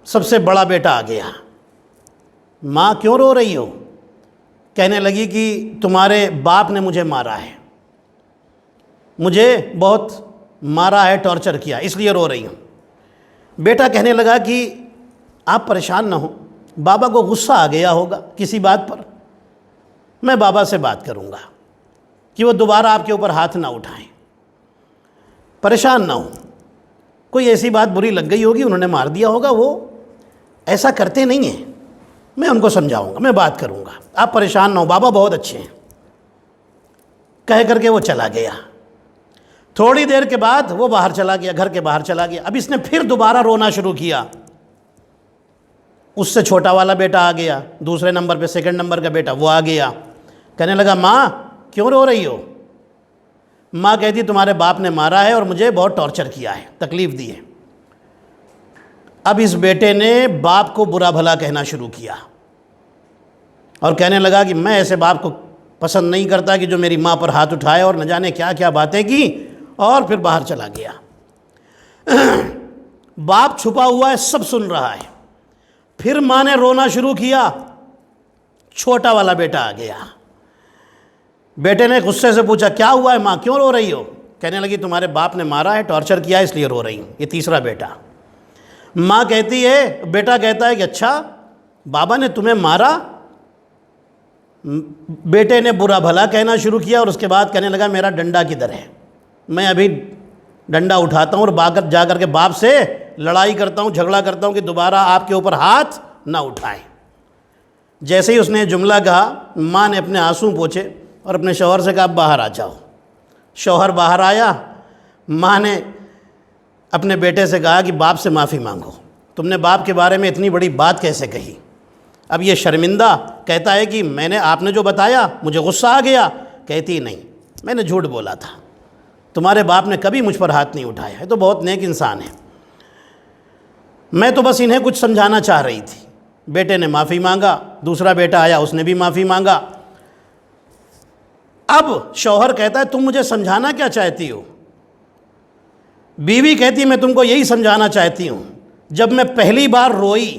سب سے بڑا بیٹا آ گیا، ماں کیوں رو رہی ہو؟ کہنے لگی کہ تمہارے باپ نے مجھے مارا ہے، مجھے بہت مارا ہے، ٹارچر کیا، اس لیے رو رہی ہوں۔ بیٹا کہنے لگا کہ آپ پریشان نہ ہوں، بابا کو غصہ آ گیا ہوگا کسی بات پر، میں بابا سے بات کروں گا کہ وہ دوبارہ آپ کے اوپر ہاتھ نہ اٹھائیں، پریشان نہ ہوں، کوئی ایسی بات بری لگ گئی ہوگی، انہوں نے مار دیا ہوگا، وہ ایسا کرتے نہیں ہیں، میں ان کو سمجھاؤں گا، میں بات کروں گا، آپ پریشان نہ ہوں، بابا بہت اچھے ہیں، کہہ کر کے وہ چلا گیا۔ تھوڑی دیر کے بعد وہ باہر چلا گیا، گھر کے باہر چلا گیا۔ اب اس نے پھر دوبارہ رونا شروع کیا۔ اس سے چھوٹا والا بیٹا آ گیا، دوسرے نمبر پہ سیکنڈ نمبر کا بیٹا وہ آ گیا، کہنے لگا ماں کیوں رو رہی ہو؟ ماں کہتی تمہارے باپ نے مارا ہے اور مجھے بہت ٹارچر کیا ہے، تکلیف دی ہے۔ اب اس بیٹے نے باپ کو برا بھلا کہنا شروع کیا اور کہنے لگا کہ میں ایسے باپ کو پسند نہیں کرتا کہ جو میری ماں پر ہاتھ اٹھائے، اور نہ جانے کیا کیا باتیں کی، اور پھر باہر چلا گیا۔ باپ چھپا ہوا ہے، سب سن رہا ہے۔ پھر ماں نے رونا شروع کیا، چھوٹا والا بیٹا آ گیا۔ بیٹے نے غصے سے پوچھا کیا ہوا ہے ماں، کیوں رو رہی ہو؟ کہنے لگی تمہارے باپ نے مارا ہے، ٹارچر کیا ہے، اس لیے رو رہی ہوں۔ یہ تیسرا بیٹا۔ ماں کہتی ہے، بیٹا کہتا ہے کہ اچھا بابا نے تمہیں مارا؟ بیٹے نے برا بھلا کہنا شروع کیا اور اس کے بعد کہنے لگا میرا ڈنڈا کدھر ہے، میں ابھی ڈنڈا اٹھاتا ہوں اور جا کر کے باپ سے لڑائی کرتا ہوں، جھگڑا کرتا ہوں کہ دوبارہ آپ کے اوپر ہاتھ نہ اٹھائیں۔ جیسے ہی اس نے جملہ کہا، ماں نے اپنے آنسو پوچھے اور اپنے شوہر سے کہا باہر آ جاؤ۔ شوہر باہر آیا۔ ماں نے اپنے بیٹے سے کہا کہ باپ سے معافی مانگو، تم نے باپ کے بارے میں اتنی بڑی بات کیسے کہی؟ اب یہ شرمندہ کہتا ہے کہ میں نے، آپ نے جو بتایا مجھے غصہ آ گیا۔ کہتی نہیں، میں نے جھوٹ بولا تھا، تمہارے باپ نے کبھی مجھ پر ہاتھ نہیں اٹھایا ہے، تو بہت نیک انسان ہے، میں تو بس انہیں کچھ سمجھانا چاہ رہی تھی۔ بیٹے نے معافی مانگا، دوسرا بیٹا آیا، اس نے بھی معافی مانگا۔ اب شوہر کہتا ہے تم مجھے سمجھانا کیا چاہتی ہو؟ بیوی کہتی میں تم کو یہی سمجھانا چاہتی ہوں، جب میں پہلی بار روئی،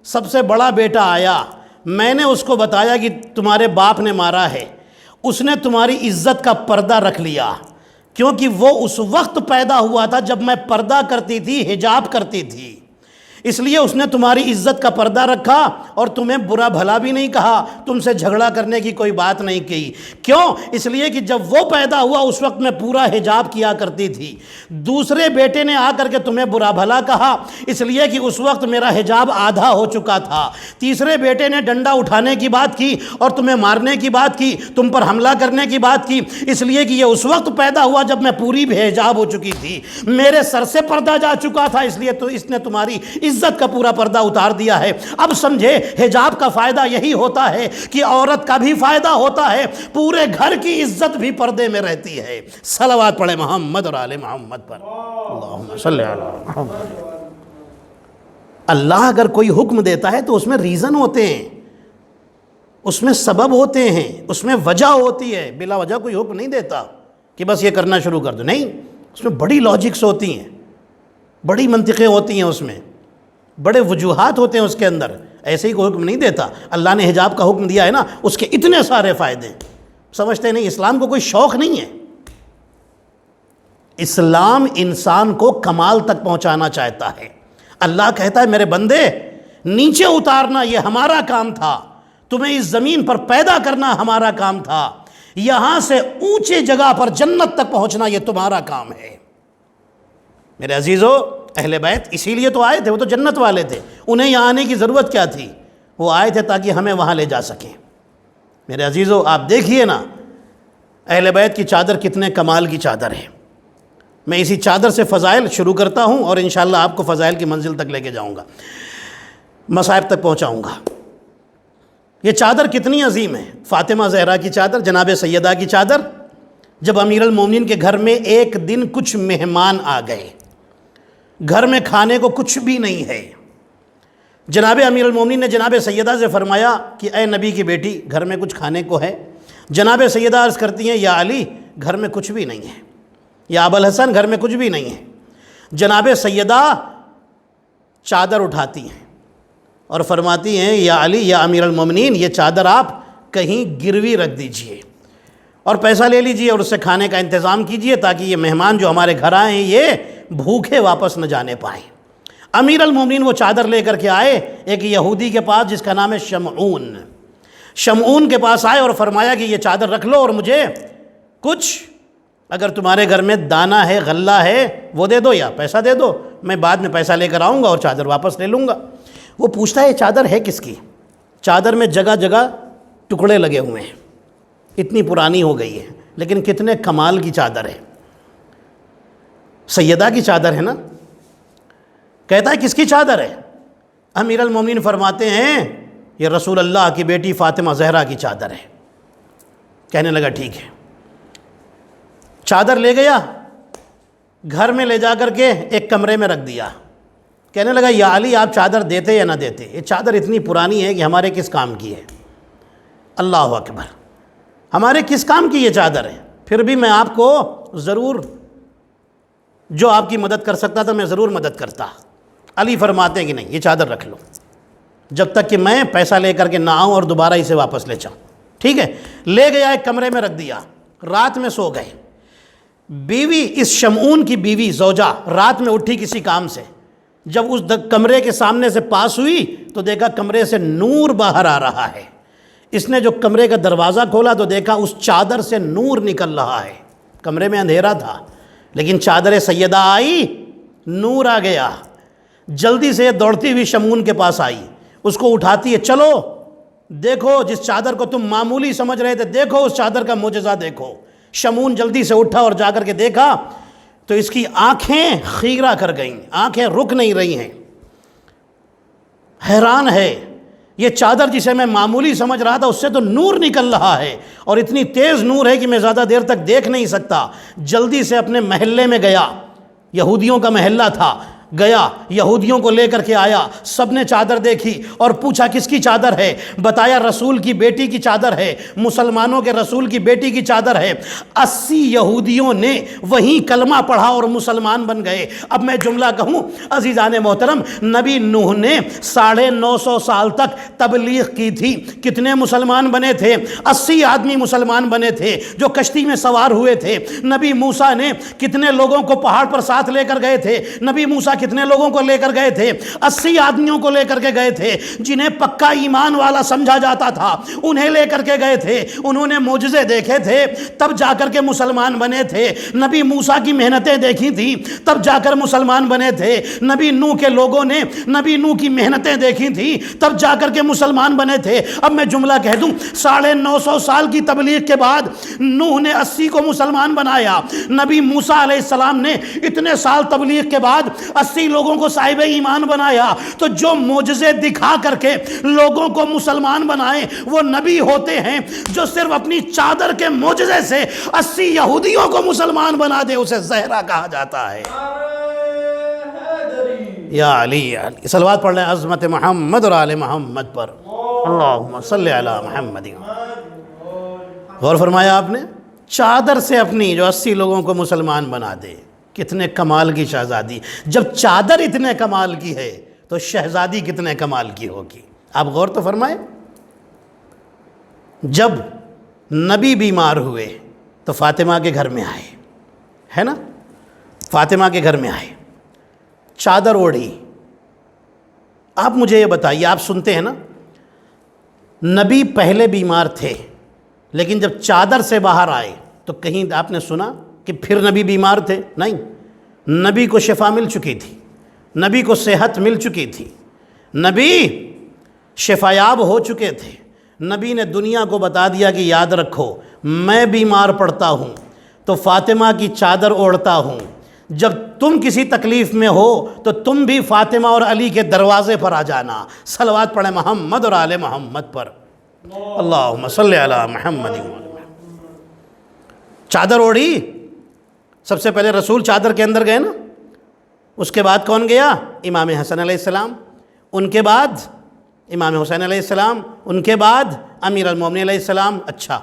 سب سے بڑا بیٹا آیا، میں نے اس کو بتایا کہ تمہارے باپ نے مارا ہے، اس نے تمہاری عزت کا پردہ رکھ لیا، کیونکہ وہ اس وقت پیدا ہوا تھا جب میں پردہ کرتی تھی، حجاب کرتی تھی، اس لیے اس نے تمہاری عزت کا پردہ رکھا اور تمہیں برا بھلا بھی نہیں کہا، تم سے جھگڑا کرنے کی کوئی بات نہیں کی۔ کیوں؟ اس لیے کہ جب وہ پیدا ہوا اس وقت میں پورا حجاب کیا کرتی تھی۔ دوسرے بیٹے نے آ کر کے تمہیں برا بھلا کہا، اس لیے کہ اس وقت میرا حجاب آدھا ہو چکا تھا۔ تیسرے بیٹے نے ڈنڈا اٹھانے کی بات کی اور تمہیں مارنے کی بات کی، تم پر حملہ کرنے کی بات کی، اس لیے کہ یہ اس وقت پیدا ہوا جب میں پوری بے حجاب ہو چکی تھی، میرے سر سے پردہ جا چکا تھا، اس لیے تو اس نے تمہاری عزت کا پورا پردہ اتار دیا ہے۔ اب سمجھے حجاب کا فائدہ یہی ہوتا ہے کہ عورت کا بھی فائدہ ہوتا ہے، پورے گھر کی عزت بھی پردے میں رہتی ہے۔ صلوات پڑھیں محمد اور آل محمد پر، اللہم صلی علی محمد۔ اللہ اگر کوئی حکم دیتا ہے تو اس میں ریزن ہوتے ہیں، اس میں سبب ہوتے ہیں، اس میں وجہ ہوتی ہے، بلا وجہ کوئی حکم نہیں دیتا کہ بس یہ کرنا شروع کر دو، نہیں، اس میں بڑی لاجکس ہوتی ہیں، بڑی منطقیں ہوتی ہیں، اس میں بڑے وجوہات ہوتے ہیں اس کے اندر، ایسے ہی کوئی حکم نہیں دیتا۔ اللہ نے حجاب کا حکم دیا ہے نا، اس کے اتنے سارے فائدے، سمجھتے نہیں، اسلام کو کوئی شوق نہیں ہے، اسلام انسان کو کمال تک پہنچانا چاہتا ہے۔ اللہ کہتا ہے میرے بندے نیچے اتارنا یہ ہمارا کام تھا، تمہیں اس زمین پر پیدا کرنا ہمارا کام تھا، یہاں سے اونچے جگہ پر جنت تک پہنچنا یہ تمہارا کام ہے۔ میرے عزیزو، اہل بیت اسی لیے تو آئے تھے، وہ تو جنت والے تھے، انہیں یہاں آنے کی ضرورت کیا تھی؟ وہ آئے تھے تاکہ ہمیں وہاں لے جا سکیں۔ میرے عزیزو، آپ دیکھیے نا اہل بیت کی چادر کتنے کمال کی چادر ہے۔ میں اسی چادر سے فضائل شروع کرتا ہوں اور انشاءاللہ آپ کو فضائل کی منزل تک لے کے جاؤں گا، مصائب تک پہنچاؤں گا۔ یہ چادر کتنی عظیم ہے، فاطمہ زہرا کی چادر، جناب سیدہ کی چادر۔ جب امیر المومنین کے گھر میں ایک دن کچھ مہمان آ گئے، گھر میں کھانے کو کچھ بھی نہیں ہے، جناب امیر المومنین نے جناب سیدہ سے فرمایا کہ اے نبی کی بیٹی، گھر میں کچھ کھانے کو ہے؟ جناب سیدہ عرض کرتی ہیں یا علی، گھر میں کچھ بھی نہیں ہے، یا ابو الحسن، گھر میں کچھ بھی نہیں ہے۔ جناب سیدہ چادر اٹھاتی ہیں اور فرماتی ہیں یا علی یا امیر المومنین، یہ چادر آپ کہیں گروی رکھ دیجئے اور پیسہ لے لیجئے اور اس سے کھانے کا انتظام کیجئے تاکہ یہ مہمان جو ہمارے گھر آئے ہیں یہ بھوکے واپس نہ جانے پائیں۔ امیر المومنین وہ چادر لے کر کے آئے ایک یہودی کے پاس جس کا نام ہے شمعون کے پاس آئے اور فرمایا کہ یہ چادر رکھ لو اور مجھے کچھ اگر تمہارے گھر میں دانہ ہے غلہ ہے وہ دے دو یا پیسہ دے دو، میں بعد میں پیسہ لے کر آؤں گا اور چادر واپس لے لوں گا۔ وہ پوچھتا ہے یہ چادر ہے کس کی؟ چادر میں جگہ جگہ ٹکڑے لگے ہوئے ہیں، اتنی پرانی ہو گئی ہے، لیکن کتنے کمال کی چادر ہے، سیدہ کی چادر ہے نا۔ کہتا ہے کس کی چادر ہے؟ امیر المومنین فرماتے ہیں یہ رسول اللہ کی بیٹی فاطمہ زہرا کی چادر ہے۔ کہنے لگا ٹھیک ہے، چادر لے گیا، گھر میں لے جا کر کے ایک کمرے میں رکھ دیا۔ کہنے لگا یا علی آپ چادر دیتے یا نہ دیتے، یہ چادر اتنی پرانی ہے کہ ہمارے کس کام کی ہے؟ اللہ اکبر، ہمارے کس کام کی یہ چادر ہے؟ پھر بھی میں آپ کو ضرور جو آپ کی مدد کر سکتا تھا میں ضرور مدد کرتا۔ علی فرماتے ہیں کہ نہیں، یہ چادر رکھ لو جب تک کہ میں پیسہ لے کر کے نہ آؤں اور دوبارہ اسے واپس لے جاؤں۔ ٹھیک ہے، لے گیا ایک کمرے میں رکھ دیا، رات میں سو گئے۔ بیوی اس شمعون کی بیوی زوجہ رات میں اٹھی کسی کام سے، جب اس کمرے کے سامنے سے پاس ہوئی تو دیکھا کمرے سے نور باہر آ رہا ہے۔ اس نے جو کمرے کا دروازہ کھولا تو دیکھا اس چادر سے نور نکل رہا ہے۔ کمرے میں اندھیرا تھا لیکن چادر سیدہ آئی، نور آ گیا۔ جلدی سے دوڑتی ہوئی شمعون کے پاس آئی، اس کو اٹھاتی ہے، چلو دیکھو جس چادر کو تم معمولی سمجھ رہے تھے، دیکھو اس چادر کا معجزہ دیکھو۔ شمعون جلدی سے اٹھا اور جا کر کے دیکھا تو اس کی آنکھیں خیرہ کر گئیں، آنکھیں رک نہیں رہی ہیں، حیران ہے یہ چادر جسے میں معمولی سمجھ رہا تھا اس سے تو نور نکل رہا ہے اور اتنی تیز نور ہے کہ میں زیادہ دیر تک دیکھ نہیں سکتا۔ جلدی سے اپنے محلے میں گیا، یہودیوں کا محلہ تھا، گیا یہودیوں کو لے کر کے آیا، سب نے چادر دیکھی اور پوچھا کس کی چادر ہے؟ بتایا رسول کی بیٹی کی چادر ہے، مسلمانوں کے رسول کی بیٹی کی چادر ہے۔ 80 یہودیوں نے وہیں کلمہ پڑھا اور مسلمان بن گئے۔ اب میں جملہ کہوں عزیزان محترم، نبی نوح نے 950 سال تک تبلیغ کی تھی، کتنے مسلمان بنے تھے؟ 80 آدمی مسلمان بنے تھے جو کشتی میں سوار ہوئے تھے۔ نبی موسیٰ نے کتنے لوگوں کو پہاڑ پر ساتھ لے کر گئے تھے؟ نبی موسیٰ کتنے لوگوں کو لے کر گئے تھے؟ 80 آدمیوں کو لے کر کے گئے تھے جنہیں پکا ایمان والا سمجھا جاتا تھا، انہیں لے کر کے گئے تھے، انہوں نے معجزے دیکھے تھے تب جا کر کے مسلمان بنے تھے۔ نبی موسیٰ کی محنتیں دیکھی تھی تب جا کر مسلمان بنے تھے۔ نبی نوح کے لوگوں نے نبی نوح کی محنتیں دیکھی تھی تب جا کر کے مسلمان بنے تھے۔ اب میں جملہ کہہ دوں، 950 سال کی تبلیغ کے بعد نوح نے 80 کو مسلمان بنایا، نبی موسیٰ علیہ السلام نے اتنے سال تبلیغ کے بعد 80 لوگوں کو صاحب ایمان بنایا۔ تو جو معجزے دکھا کر کے لوگوں کو مسلمان بنائے وہ نبی ہوتے ہیں، جو صرف اپنی چادر کے معجزے سے 80 یہودیوں کو مسلمان بنا دے اسے زہرا کہا جاتا ہے۔ یا علی صلوات پڑھ لیں عظمت محمد اور آل محمد پر، اللہم صلی علی محمد۔ غور فرمایا آپ نے، چادر سے اپنی جو 80 لوگوں کو مسلمان بنا دے، کتنے کمال کی شہزادی۔ جب چادر اتنے کمال کی ہے تو شہزادی کتنے کمال کی ہوگی؟ آپ غور تو فرمائیں۔ جب نبی بیمار ہوئے تو فاطمہ کے گھر میں آئے، ہے نا، فاطمہ کے گھر میں آئے، چادر اوڑھی۔ آپ مجھے یہ بتائیے، آپ سنتے ہیں نا نبی پہلے بیمار تھے لیکن جب چادر سے باہر آئے تو کہیں آپ نے سنا کہ پھر نبی بیمار تھے؟ نہیں، نبی کو شفا مل چکی تھی، نبی کو صحت مل چکی تھی، نبی شفایاب ہو چکے تھے۔ نبی نے دنیا کو بتا دیا کہ یاد رکھو میں بیمار پڑتا ہوں تو فاطمہ کی چادر اوڑھتا ہوں، جب تم کسی تکلیف میں ہو تو تم بھی فاطمہ اور علی کے دروازے پر آ جانا۔ صلوات پڑھیں محمد اور آل محمد پر، اللہم صلی علی محمد۔ چادر اوڑھی، سب سے پہلے رسول چادر کے اندر گئے نا، اس کے بعد کون گیا؟ امام حسن علیہ السلام، ان کے بعد امام حسین علیہ السلام، ان کے بعد امیر المومنین علیہ السلام۔ اچھا،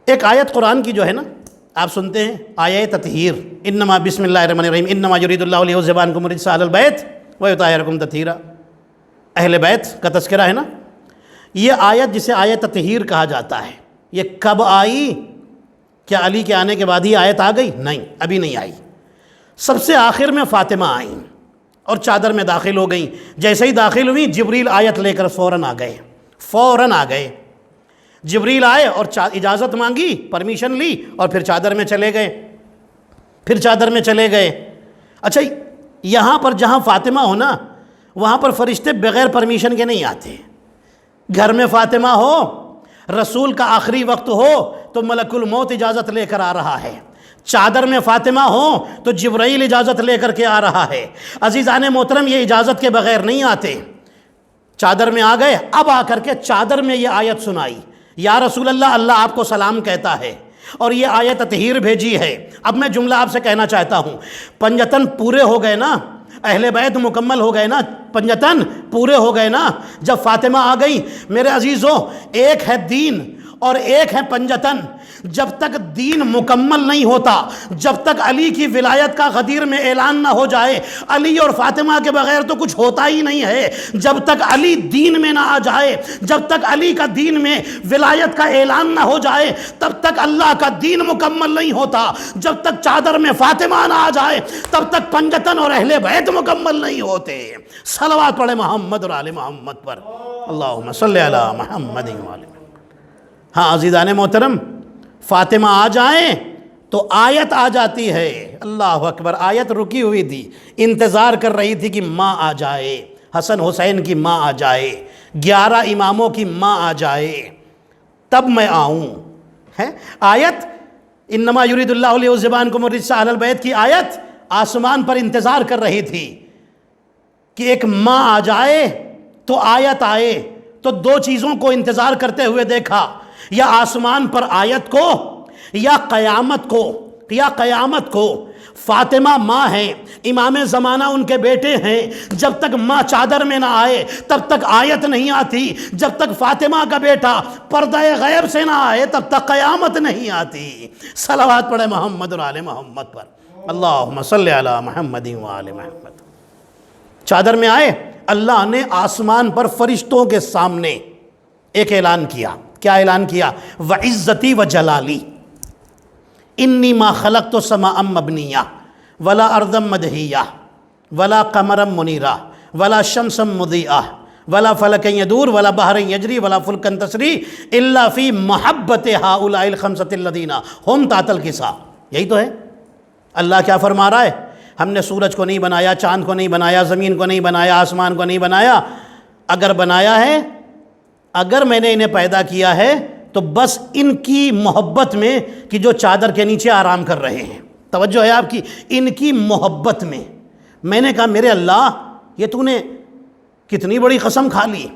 ایک آیت قرآن کی جو ہے نا آپ سنتے ہیں، آیت تطہیر، انما بسم اللہ الرحمن الرحیم انما یرید اللہ لیذھب عنکم الرجس اہل البیت ویطہرکم تطہیرا، اہل بیت کا تذکرہ ہے نا۔ یہ آیت جسے آیت تطہیر کہا جاتا ہے، یہ کب آئی؟ کیا علی کے آنے کے بعد ہی آیت آ گئی؟ نہیں، ابھی نہیں آئی۔ سب سے آخر میں فاطمہ آئیں اور چادر میں داخل ہو گئیں۔ جیسے ہی داخل ہوئی جبریل آیت لے کر فوراً آ گئے۔ جبریل آئے اور اجازت مانگی، پرمیشن لی اور پھر چادر میں چلے گئے۔ اچھا، یہاں پر جہاں فاطمہ ہو نا، وہاں پر فرشتے بغیر پرمیشن کے نہیں آتے۔ گھر میں فاطمہ ہو، رسول کا آخری وقت ہو تو ملک الموت اجازت لے کر آ رہا ہے۔ چادر میں فاطمہ ہو تو جبرائیل اجازت لے کر کے آ رہا ہے۔ عزیزان محترم، یہ اجازت کے بغیر نہیں آتے۔ چادر میں آ گئے، اب آ کر کے چادر میں یہ آیت سنائی، یا رسول اللہ، اللہ آپ کو سلام کہتا ہے اور یہ آیت تطہیر بھیجی ہے۔ اب میں جملہ آپ سے کہنا چاہتا ہوں، پنجتن پورے ہو گئے نا، اہل بیت مکمل ہو گئے نا، پنجتن پورے ہو گئے نا جب فاطمہ آ گئی۔ میرے عزیزوں، ایک ہے دین اور ایک ہے پنجتن۔ جب تک دین مکمل نہیں ہوتا، جب تک علی کی ولایت کا غدیر میں اعلان نہ ہو جائے، علی اور فاطمہ کے بغیر تو کچھ ہوتا ہی نہیں ہے۔ جب تک علی دین میں نہ آ جائے، جب تک علی کا دین میں ولایت کا اعلان نہ ہو جائے، تب تک اللہ کا دین مکمل نہیں ہوتا۔ جب تک چادر میں فاطمہ نہ آ جائے، تب تک پنجتن اور اہل بیت مکمل نہیں ہوتے۔ صلوات پڑھے محمد اور آل محمد پر، اللہم صلی علی محمد و آل محمد۔ ہاں عزیزان محترم، فاطمہ آ جائیں تو آیت آ جاتی ہے۔ اللہ اکبر، آیت رکی ہوئی تھی، انتظار کر رہی تھی کہ ماں آ جائے، حسن حسین کی ماں آ جائے، 11 اماموں کی ماں آ جائے، تب میں آؤں۔ ہے آیت انما یرید اللہ لیذھب عنکم الرجس اہل البیت کی آیت آسمان پر انتظار کر رہی تھی کہ ایک ماں آ جائے تو آیت آئے۔ تو دو چیزوں کو انتظار کرتے ہوئے دیکھا، یا آسمان پر آیت کو یا قیامت کو۔ فاطمہ ماں ہیں، امام زمانہ ان کے بیٹے ہیں۔ جب تک ماں چادر میں نہ آئے تب تک آیت نہیں آتی، جب تک فاطمہ کا بیٹا پردہ غیب سے نہ آئے تب تک قیامت نہیں آتی۔ صلوات پڑھے محمد اور آل محمد پر، اللہم صلی علی محمد و آل محمد۔ چادر میں آئے، اللہ نے آسمان پر فرشتوں کے سامنے ایک اعلان کیا۔ کیا اعلان کیا؟ وعزتی و جلالی انی ما خلقت سماء مبنیہ ولا ارضا مدحیہ ولا قمرا منیرہ ولا شمسا مضیئہ ولا فلکا یدور ولا بحر یجری ولا فلکا تسری الا فی محبت ہؤلاء الخمسۃ الذین ہم تحت الکساء۔ یہی تو ہے۔ اللہ کیا فرما رہا ہے؟ ہم نے سورج کو نہیں بنایا، چاند کو نہیں بنایا، زمین کو نہیں بنایا، آسمان کو نہیں بنایا۔ اگر بنایا ہے، اگر میں نے انہیں پیدا کیا ہے تو بس ان کی محبت میں کہ جو چادر کے نیچے آرام کر رہے ہیں۔ توجہ ہے آپ کی، ان کی محبت میں۔ میں نے کہا میرے اللہ، یہ تو نے کتنی بڑی قسم کھا لی،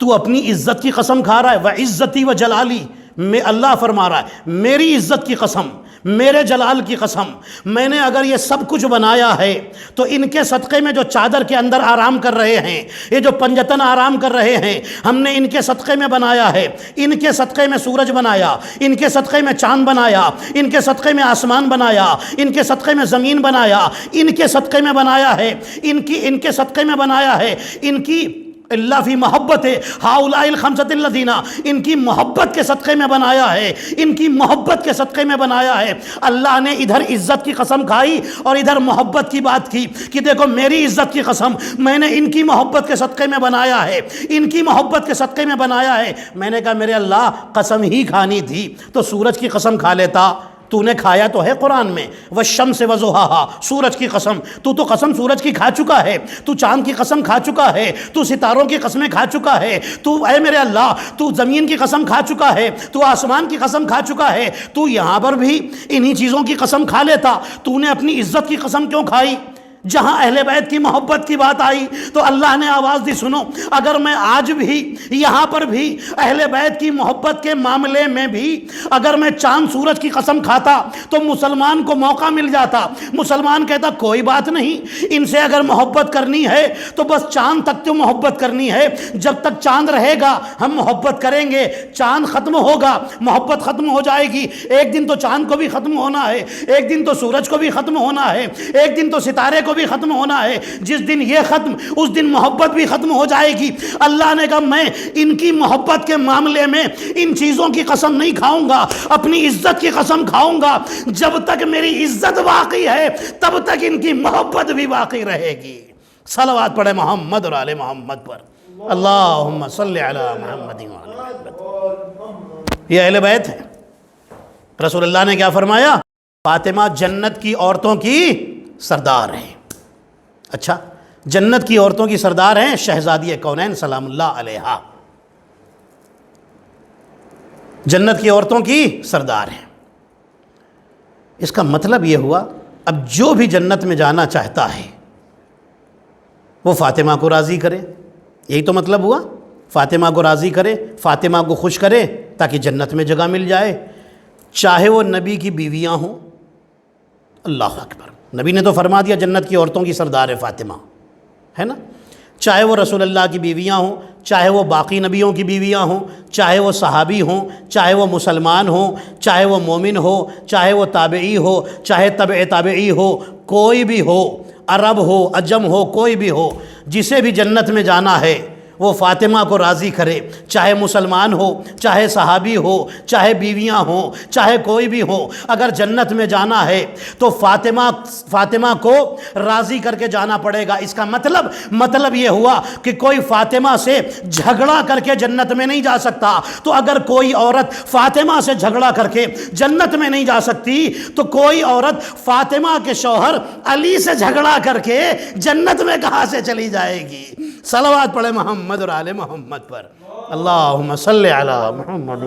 تو اپنی عزت کی قسم کھا رہا ہے۔ وعزتی و جلالی، میں اللہ فرما رہا ہے میری عزت کی قسم، میرے جلال کی قسم، میں نے اگر یہ سب کچھ بنایا ہے تو ان کے صدقے میں جو چادر کے اندر آرام کر رہے ہیں، یہ جو پنجتن آرام کر رہے ہیں، ہم نے ان کے صدقے میں بنایا ہے۔ ان کے صدقے میں سورج بنایا، ان کے صدقے میں چاند بنایا، ان کے صدقے میں آسمان بنایا، ان کے صدقے میں زمین بنایا، ان کے صدقے میں بنایا ہے، ان کے صدقے میں بنایا ہے، ان کی اللہ فی محبت ہؤلاء الخمسۃ الذین، ان کی محبت کے صدقے میں بنایا ہے، ان کی محبت کے صدقے میں بنایا ہے۔ اللہ نے ادھر عزت کی قسم کھائی اور ادھر محبت کی بات کی کہ دیکھو میری عزت کی قسم، میں نے ان کی محبت کے صدقے میں بنایا ہے، ان کی محبت کے صدقے میں بنایا ہے۔ میں نے کہا میرے اللہ، قسم ہی کھانی تھی تو سورج کی قسم کھا لیتا، تو نے کھایا تو ہے قرآن میں، والشمس وضحاها، سورج کی قسم، تو قسم سورج کی کھا چکا ہے، تو چاند کی قسم کھا چکا ہے، تو ستاروں کی قسمیں کھا چکا ہے، تو اے میرے اللہ تو زمین کی قسم کھا چکا ہے، تو آسمان کی قسم کھا چکا ہے، تو یہاں پر بھی انہی چیزوں کی قسم کھا لیتا، تو نے اپنی عزت کی قسم کیوں کھائی؟ جہاں اہل بیت کی محبت کی بات آئی تو اللہ نے آواز دی، سنو اگر میں آج بھی یہاں پر بھی اہل بیت کی محبت کے معاملے میں بھی اگر میں چاند سورج کی قسم کھاتا تو مسلمان کو موقع مل جاتا۔ مسلمان کہتا کوئی بات نہیں، ان سے اگر محبت کرنی ہے تو بس چاند تک تو محبت کرنی ہے، جب تک چاند رہے گا ہم محبت کریں گے، چاند ختم ہوگا محبت ختم ہو جائے گی، ایک دن تو چاند کو بھی ختم ہونا ہے، ایک دن تو سورج کو بھی ختم ہونا ہے، ایک دن تو ستارے کو بھی ختم ہونا ہے. جس دن یہ ختم اس دن محبت بھی ختم ہو جائے گی. اللہ نے کہا میں ان کی محبت کے معاملے میں ان چیزوں کی قسم نہیں کھاؤں گا, اپنی عزت کی قسم کھاؤں گا. جب تک میری عزت باقی ہے تب تک ان کی محبت بھی باقی رہے گی. صلوات پڑھے محمد اور آل محمد پر. اللہم صلی علی محمد و آل محمد. یہ اہل بیت ہے. رسول اللہ نے کیا فرمایا؟ فاطمہ جنت کی عورتوں کی سردار ہیں. اچھا, جنت کی عورتوں کی سردار ہیں شہزادی کونین سلام اللہ علیہا. جنت کی عورتوں کی سردار ہیں. اس کا مطلب یہ ہوا اب جو بھی جنت میں جانا چاہتا ہے وہ فاطمہ کو راضی کرے. یہی تو مطلب ہوا, فاطمہ کو راضی کرے, فاطمہ کو خوش کرے تاکہ جنت میں جگہ مل جائے. چاہے وہ نبی کی بیویاں ہوں, اللہ اکبر, نبی نے تو فرما دیا جنت کی عورتوں کی سردار ہے فاطمہ, ہے نا. چاہے وہ رسول اللہ کی بیویاں ہوں, چاہے وہ باقی نبیوں کی بیویاں ہوں, چاہے وہ صحابی ہوں, چاہے وہ مسلمان ہوں, چاہے وہ مومن ہو, چاہے وہ تابعی ہو, چاہے تبع تابعی ہو, کوئی بھی ہو, عرب ہو, عجم ہو, کوئی بھی ہو, جسے بھی جنت میں جانا ہے وہ فاطمہ کو راضی کرے. چاہے مسلمان ہو, چاہے صحابی ہو, چاہے بیویاں ہوں, چاہے کوئی بھی ہو, اگر جنت میں جانا ہے تو فاطمہ کو راضی کر کے جانا پڑے گا. اس کا مطلب یہ ہوا کہ کوئی فاطمہ سے جھگڑا کر کے جنت میں نہیں جا سکتا. تو اگر کوئی عورت فاطمہ سے جھگڑا کر کے جنت میں نہیں جا سکتی تو کوئی عورت فاطمہ کے شوہر علی سے جھگڑا کر کے جنت میں کہاں سے چلی جائے گی. صلوات پڑھے محمد اور آل محمد پر. اللہم صلی علی محمد.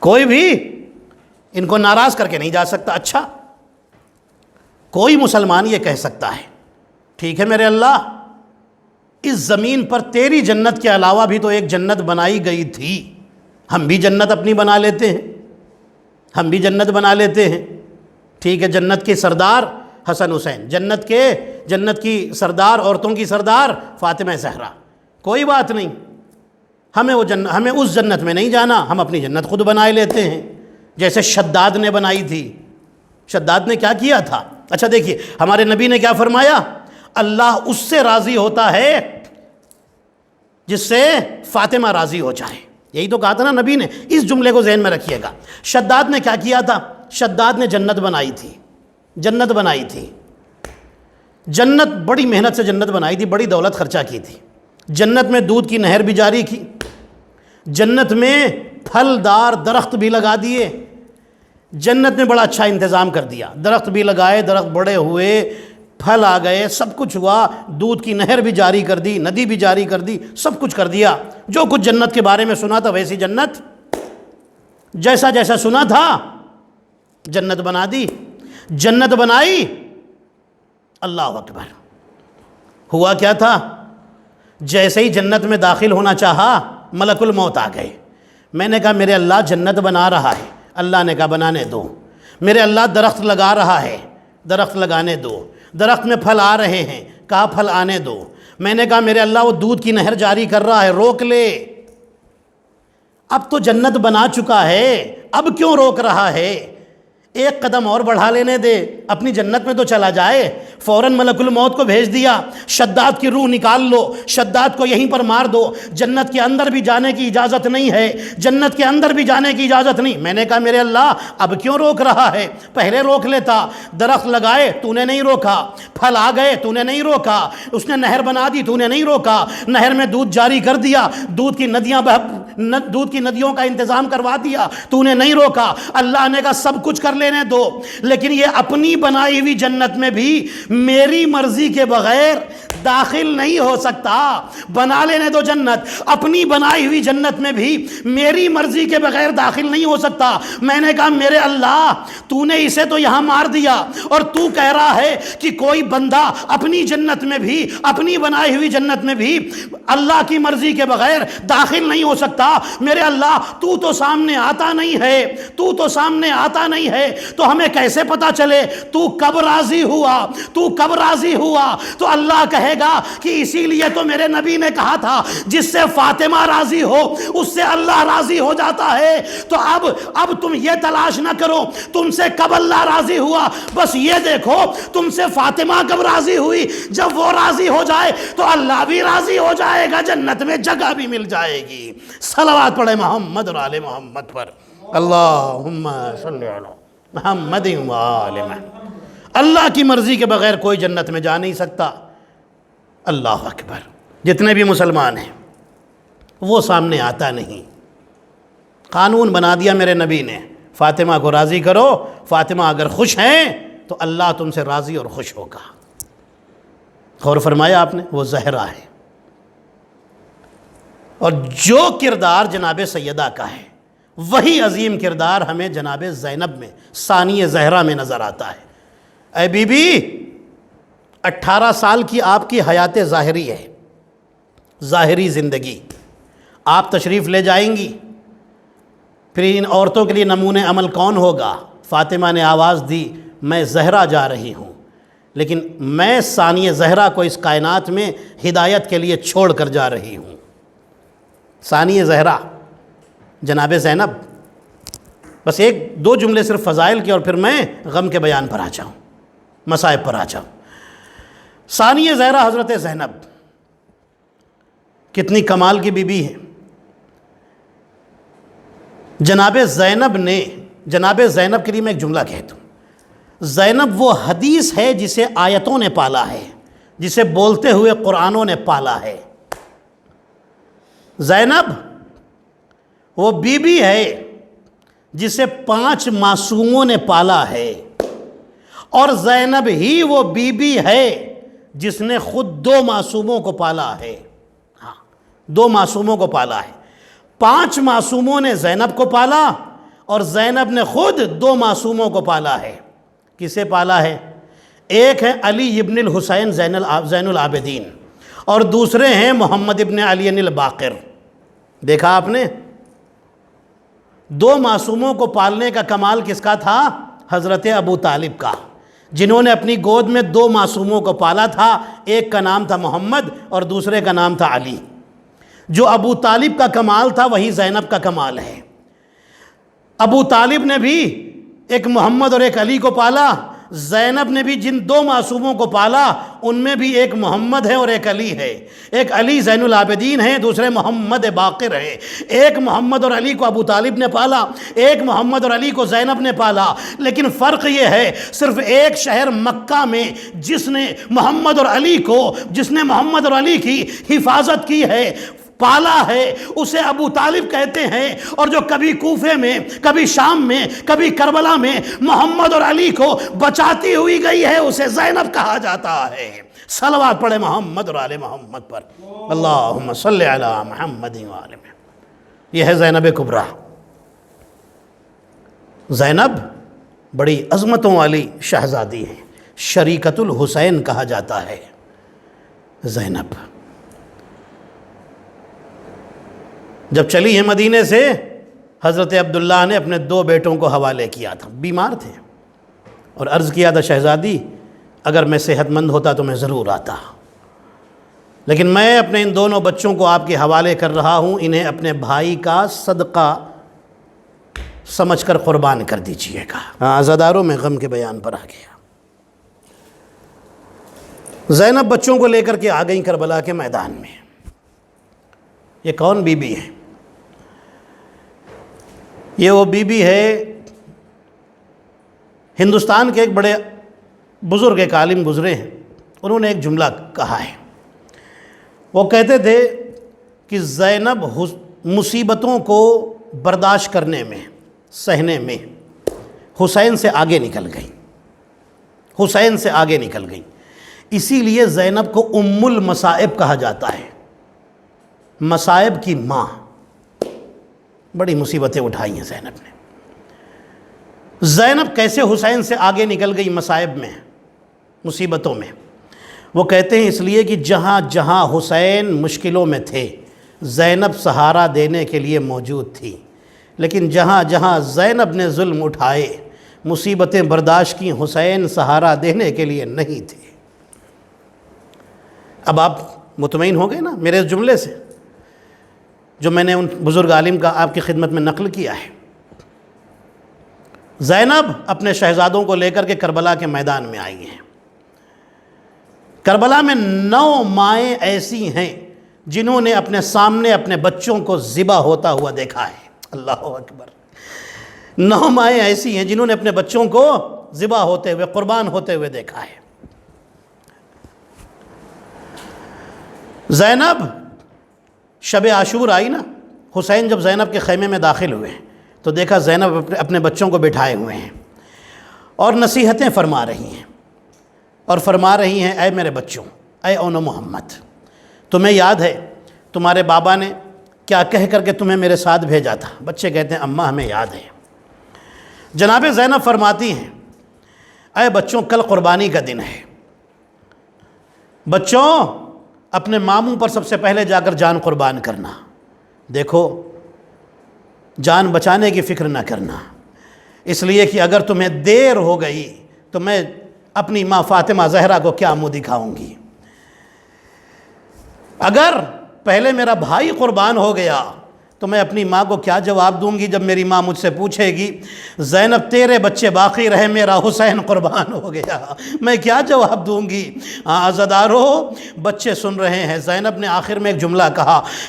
کوئی بھی ان کو ناراض کر کے نہیں جا سکتا. اچھا, کوئی مسلمان یہ کہہ سکتا ہے ٹھیک ہے میرے اللہ, اس زمین پر تیری جنت کے علاوہ بھی تو ایک جنت بنائی گئی تھی, ہم بھی جنت اپنی بنا لیتے ہیں, ہم بھی جنت بنا لیتے ہیں. ٹھیک ہے, جنت کے سردار حسن حسین, جنت کی سردار عورتوں کی سردار فاطمہ زہرا, کوئی بات نہیں, ہمیں اس جنت میں نہیں جانا, ہم اپنی جنت خود بنائے لیتے ہیں. جیسے شداد نے بنائی تھی. شداد نے کیا کیا تھا؟ اچھا دیکھیے ہمارے نبی نے کیا فرمایا, اللہ اس سے راضی ہوتا ہے جس سے فاطمہ راضی ہو جائے. یہی تو کہا تھا نا نبی نے. اس جملے کو ذہن میں رکھیے گا. شداد نے کیا کیا تھا؟ شداد نے جنت بنائی تھی. جنت بڑی محنت سے جنت بنائی تھی, بڑی دولت خرچہ کی تھی. جنت میں دودھ کی نہر بھی جاری کی, جنت میں پھلدار درخت بھی لگا دیے, جنت میں بڑا اچھا انتظام کر دیا. درخت بھی لگائے, درخت بڑے ہوئے, پھل آ گئے, سب کچھ ہوا. دودھ کی نہر بھی جاری کر دی, ندی بھی جاری کر دی, سب کچھ کر دیا. جو کچھ جنت کے بارے میں سنا تھا ویسی جنت, جیسا جیسا سنا تھا جنت بنا دی. جنت بنائی, اللہ اکبر. ہوا کیا تھا؟ جیسے ہی جنت میں داخل ہونا چاہا ملک الموت آ گئے. میں نے کہا میرے اللہ جنت بنا رہا ہے. اللہ نے کہا بنانے دو. میرے اللہ درخت لگا رہا ہے, درخت لگانے دو. درخت میں پھل آ رہے ہیں, کہا پھل آنے دو. میں نے کہا میرے اللہ وہ دودھ کی نہر جاری کر رہا ہے, روک لے. اب تو جنت بنا چکا ہے, اب کیوں روک رہا ہے؟ ایک قدم اور بڑھا لینے دے, اپنی جنت میں تو چلا جائے. فوراً ملک الموت کو بھیج دیا, شداد کی روح نکال لو, شداد کو یہیں پر مار دو. جنت کے اندر بھی جانے کی اجازت نہیں ہے, جنت کے اندر بھی جانے کی اجازت نہیں. میں نے کہا میرے اللہ اب کیوں روک رہا ہے؟ پہلے روک لیتا. درخت لگائے تو نے نہیں روکا, پھل آ گئے تو نے نہیں روکا, اس نے نہر بنا دی تو نے نہیں روکا, نہر میں دودھ جاری کر دیا, دودھ کی ندیوں کا انتظام کروا دیا, تو نے نہیں روکا. اللہ نے کہا سب کچھ کر لینے دو, لیکن یہ اپنی بنائی ہوئی جنت میں بھی میری مرضی کے بغیر داخل نہیں ہو سکتا. بنا لینے دو جنت, اپنی بنائی ہوئی جنت میں بھی میری مرضی کے بغیر داخل نہیں ہو سکتا. میں نے کہا میرے اللہ تو نے اسے تو یہاں مار دیا, اور تو کہہ رہا ہے کہ کوئی بندہ اپنی جنت میں بھی, اپنی بنائی ہوئی جنت میں بھی اللہ کی مرضی کے بغیر داخل نہیں ہو سکتا. کہا میرے اللہ تو تو سامنے آتا نہیں ہے، تو تو سامنے آتا نہیں ہے، تو ہمیں کیسے پتا چلے تو کب راضی ہوا، تو کب راضی ہوا؟ تو اللہ کہے گا کہ اسی لیے تو میرے نبی نے کہا تھا جس سے فاطمہ راضی ہو اس سے اللہ راضی ہو جاتا ہے۔ تو اب تم یہ تلاش نہ کرو تم سے کب اللہ راضی ہوا، بس یہ دیکھو تم سے فاطمہ کب راضی ہوئی۔ جب وہ راضی ہو جائے تو اللہ بھی راضی ہو جائے گا، جنت میں جگہ بھی مل جائے گی۔ صلوات پڑھے محمد اور آل محمد پر، اللہم صلی علی محمد و آل محمد۔ اللہ کی مرضی کے بغیر کوئی جنت میں جا نہیں سکتا۔ اللہ اکبر۔ جتنے بھی مسلمان ہیں وہ سامنے آتا نہیں۔ قانون بنا دیا میرے نبی نے، فاطمہ کو راضی کرو، فاطمہ اگر خوش ہیں تو اللہ تم سے راضی اور خوش ہوگا۔ غور فرمایا آپ نے، وہ زہرا ہے، اور جو کردار جناب سیدہ کا ہے وہی عظیم کردار ہمیں جناب زینب میں، ثانی زہرا میں نظر آتا ہے۔ اے بی بی، 18 سال کی آپ کی حیات ظاہری ہے، ظاہری زندگی، آپ تشریف لے جائیں گی، پھر ان عورتوں کے لیے نمونے عمل کون ہوگا؟ فاطمہ نے آواز دی میں زہرا جا رہی ہوں، لیکن میں ثانی زہرا کو اس کائنات میں ہدایت کے لیے چھوڑ کر جا رہی ہوں۔ ثانی زہرا جناب زینب۔ بس ایک دو جملے صرف فضائل کے اور پھر میں غم کے بیان پر آ جاؤں، مصائب پر آ جاؤں۔ ثانی زہرا حضرت زینب کتنی کمال کی بی بی ہے۔ جناب زینب کے لیے میں ایک جملہ کہتا ہوں، زینب وہ حدیث ہے جسے آیتوں نے پالا ہے، جسے بولتے ہوئے قرآنوں نے پالا ہے۔ زینب وہ بی بی ہے جسے 5 معصوموں نے پالا ہے، اور زینب ہی وہ بی بی ہے جس نے خود 2 معصوموں کو پالا ہے۔ ہاں، 2 معصوموں کو پالا ہے۔ 5 معصوموں نے زینب کو پالا اور زینب نے خود 2 معصوموں کو پالا ہے۔ کسے پالا ہے؟ ایک ہے علی ابن الحسین زین العابدین، اور دوسرے ہیں محمد ابن علی الباقر۔ دیکھا آپ نے، 2 معصوموں کو پالنے کا کمال کس کا تھا؟ حضرت ابو طالب کا، جنہوں نے اپنی گود میں 2 معصوموں کو پالا تھا۔ ایک کا نام تھا محمد اور دوسرے کا نام تھا علی۔ جو ابو طالب کا کمال تھا وہی زینب کا کمال ہے۔ ابو طالب نے بھی ایک محمد اور ایک علی کو پالا، زینب نے بھی جن 2 معصوموں کو پالا ان میں بھی ایک محمد ہے اور ایک علی ہے۔ ایک علی زین العابدین ہے، دوسرے محمد باقر ہے۔ ایک محمد اور علی کو ابو طالب نے پالا، ایک محمد اور علی کو زینب نے پالا، لیکن فرق یہ ہے صرف ایک شہر مکہ میں جس نے محمد اور علی کی حفاظت کی ہے، پالا ہے، اسے ابو طالب کہتے ہیں، اور جو کبھی کوفے میں، کبھی شام میں، کبھی کربلا میں محمد اور علی کو بچاتی ہوئی گئی ہے اسے زینب کہا جاتا ہے۔ صلوات پڑھے محمد اور آل محمد پر، اللہم صلی علی محمد و آل محمد۔ یہ ہے زینب کبریٰ۔ زینب بڑی عظمتوں والی شہزادی ہے، شریکت الحسین کہا جاتا ہے زینب۔ جب چلی ہے مدینے سے، حضرت عبداللہ نے اپنے 2 بیٹوں کو حوالے کیا تھا، بیمار تھے، اور عرض کیا تھا شہزادی اگر میں صحت مند ہوتا تو میں ضرور آتا، لیکن میں اپنے ان دونوں بچوں کو آپ کے حوالے کر رہا ہوں، انہیں اپنے بھائی کا صدقہ سمجھ کر قربان کر دیجئے گا۔ عزاداروں میں غم کے بیان پر آ گیا۔ زینب بچوں کو لے کر کے آ گئیں کربلا کے میدان میں۔ یہ کون بی بی ہے؟ یہ وہ بی بی ہے، ہندوستان کے ایک بڑے بزرگ ایک عالم گزرے ہیں، انہوں نے ایک جملہ کہا ہے۔ وہ کہتے تھے کہ زینب مصیبتوں کو برداشت کرنے میں، سہنے میں حسین سے آگے نکل گئی، حسین سے آگے نکل گئی، اسی لیے زینب کو ام المصائب کہا جاتا ہے، مصائب کی ماں۔ بڑی مصیبتیں اٹھائی ہیں زینب نے۔ زینب کیسے حسین سے آگے نکل گئی مصائب میں، مصیبتوں میں؟ وہ کہتے ہیں اس لیے کہ جہاں جہاں حسین مشکلوں میں تھے زینب سہارا دینے کے لیے موجود تھی، لیکن جہاں جہاں زینب نے ظلم اٹھائے، مصیبتیں برداشت کی، حسین سہارا دینے کے لیے نہیں تھے۔ اب آپ مطمئن ہو گئے نا میرے اس جملے سے جو میں نے ان بزرگ عالم کا آپ کی خدمت میں نقل کیا ہے۔ زینب اپنے شہزادوں کو لے کر کے کربلا کے میدان میں آئی ہیں۔ کربلا میں 9 مائیں ایسی ہیں جنہوں نے اپنے سامنے اپنے بچوں کو ذبح ہوتا ہوا دیکھا ہے۔ اللہ اکبر! 9 مائیں ایسی ہیں جنہوں نے اپنے بچوں کو ذبح ہوتے ہوئے، قربان ہوتے ہوئے دیکھا ہے۔ زینب شب عاشور آئی نا، حسین جب زینب کے خیمے میں داخل ہوئے تو دیکھا زینب اپنے بچوں کو بٹھائے ہوئے ہیں اور نصیحتیں فرما رہی ہیں، اور فرما رہی ہیں اے میرے بچوں، اے اون محمد، تمہیں یاد ہے تمہارے بابا نے کیا کہہ کر کے تمہیں میرے ساتھ بھیجا تھا؟ بچے کہتے ہیں اماں ہمیں یاد ہے۔ جناب زینب فرماتی ہیں اے بچوں، کل قربانی کا دن ہے، بچوں اپنے ماموں پر سب سے پہلے جا کر جان قربان کرنا۔ دیکھو جان بچانے کی فکر نہ کرنا، اس لیے کہ اگر تمہیں دیر ہو گئی تو میں اپنی ماں فاطمہ زہرا کو کیا منہ دکھاؤں گی؟ اگر پہلے میرا بھائی قربان ہو گیا تو میں اپنی ماں کو کیا جواب دوں گی جب میری ماں مجھ سے پوچھے گی زینب تیرے بچے باقی رہے، میرا حسین قربان ہو گیا، میں کیا جواب دوں گی؟ عزادارو بچے سن رہے ہیں۔ زینب نے آخر میں ایک جملہ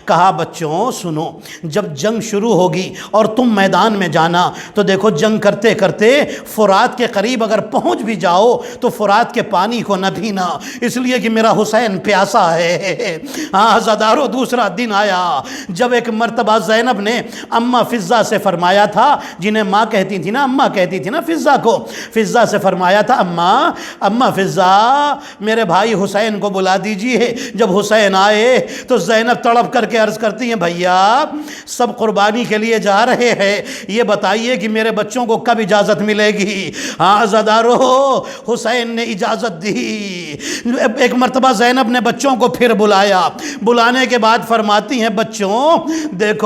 کہا بچوں سنو، جب جنگ شروع ہوگی اور تم میدان میں جانا تو دیکھو جنگ کرتے کرتے فرات کے قریب اگر پہنچ بھی جاؤ تو فرات کے پانی کو نہ پینا، اس لیے کہ میرا حسین پیاسا ہے۔ عزادارو دوسرا دن آیا جب ایک مرتبہ زینب نے اماں فضہ سے فرمایا تھا، جنہیں ماں کہتی تھی نا، اماں کہتی تھی نا فضہ کو، فضہ سے فرمایا تھا اماں فضہ میرے بھائی حسین کو بلا دیجئے۔ جب حسین آئے تو زینب تڑپ کر کے عرض کرتی ہیں بھیا سب قربانی کے لیے جا رہے ہیں، یہ بتائیے کہ میرے بچوں کو کب اجازت ملے گی؟ عزادارو حسین نے اجازت دی۔ ایک مرتبہ زینب نے بچوں کو پھر بلایا، بلانے کے بعد فرماتی ہیں بچوں دیکھو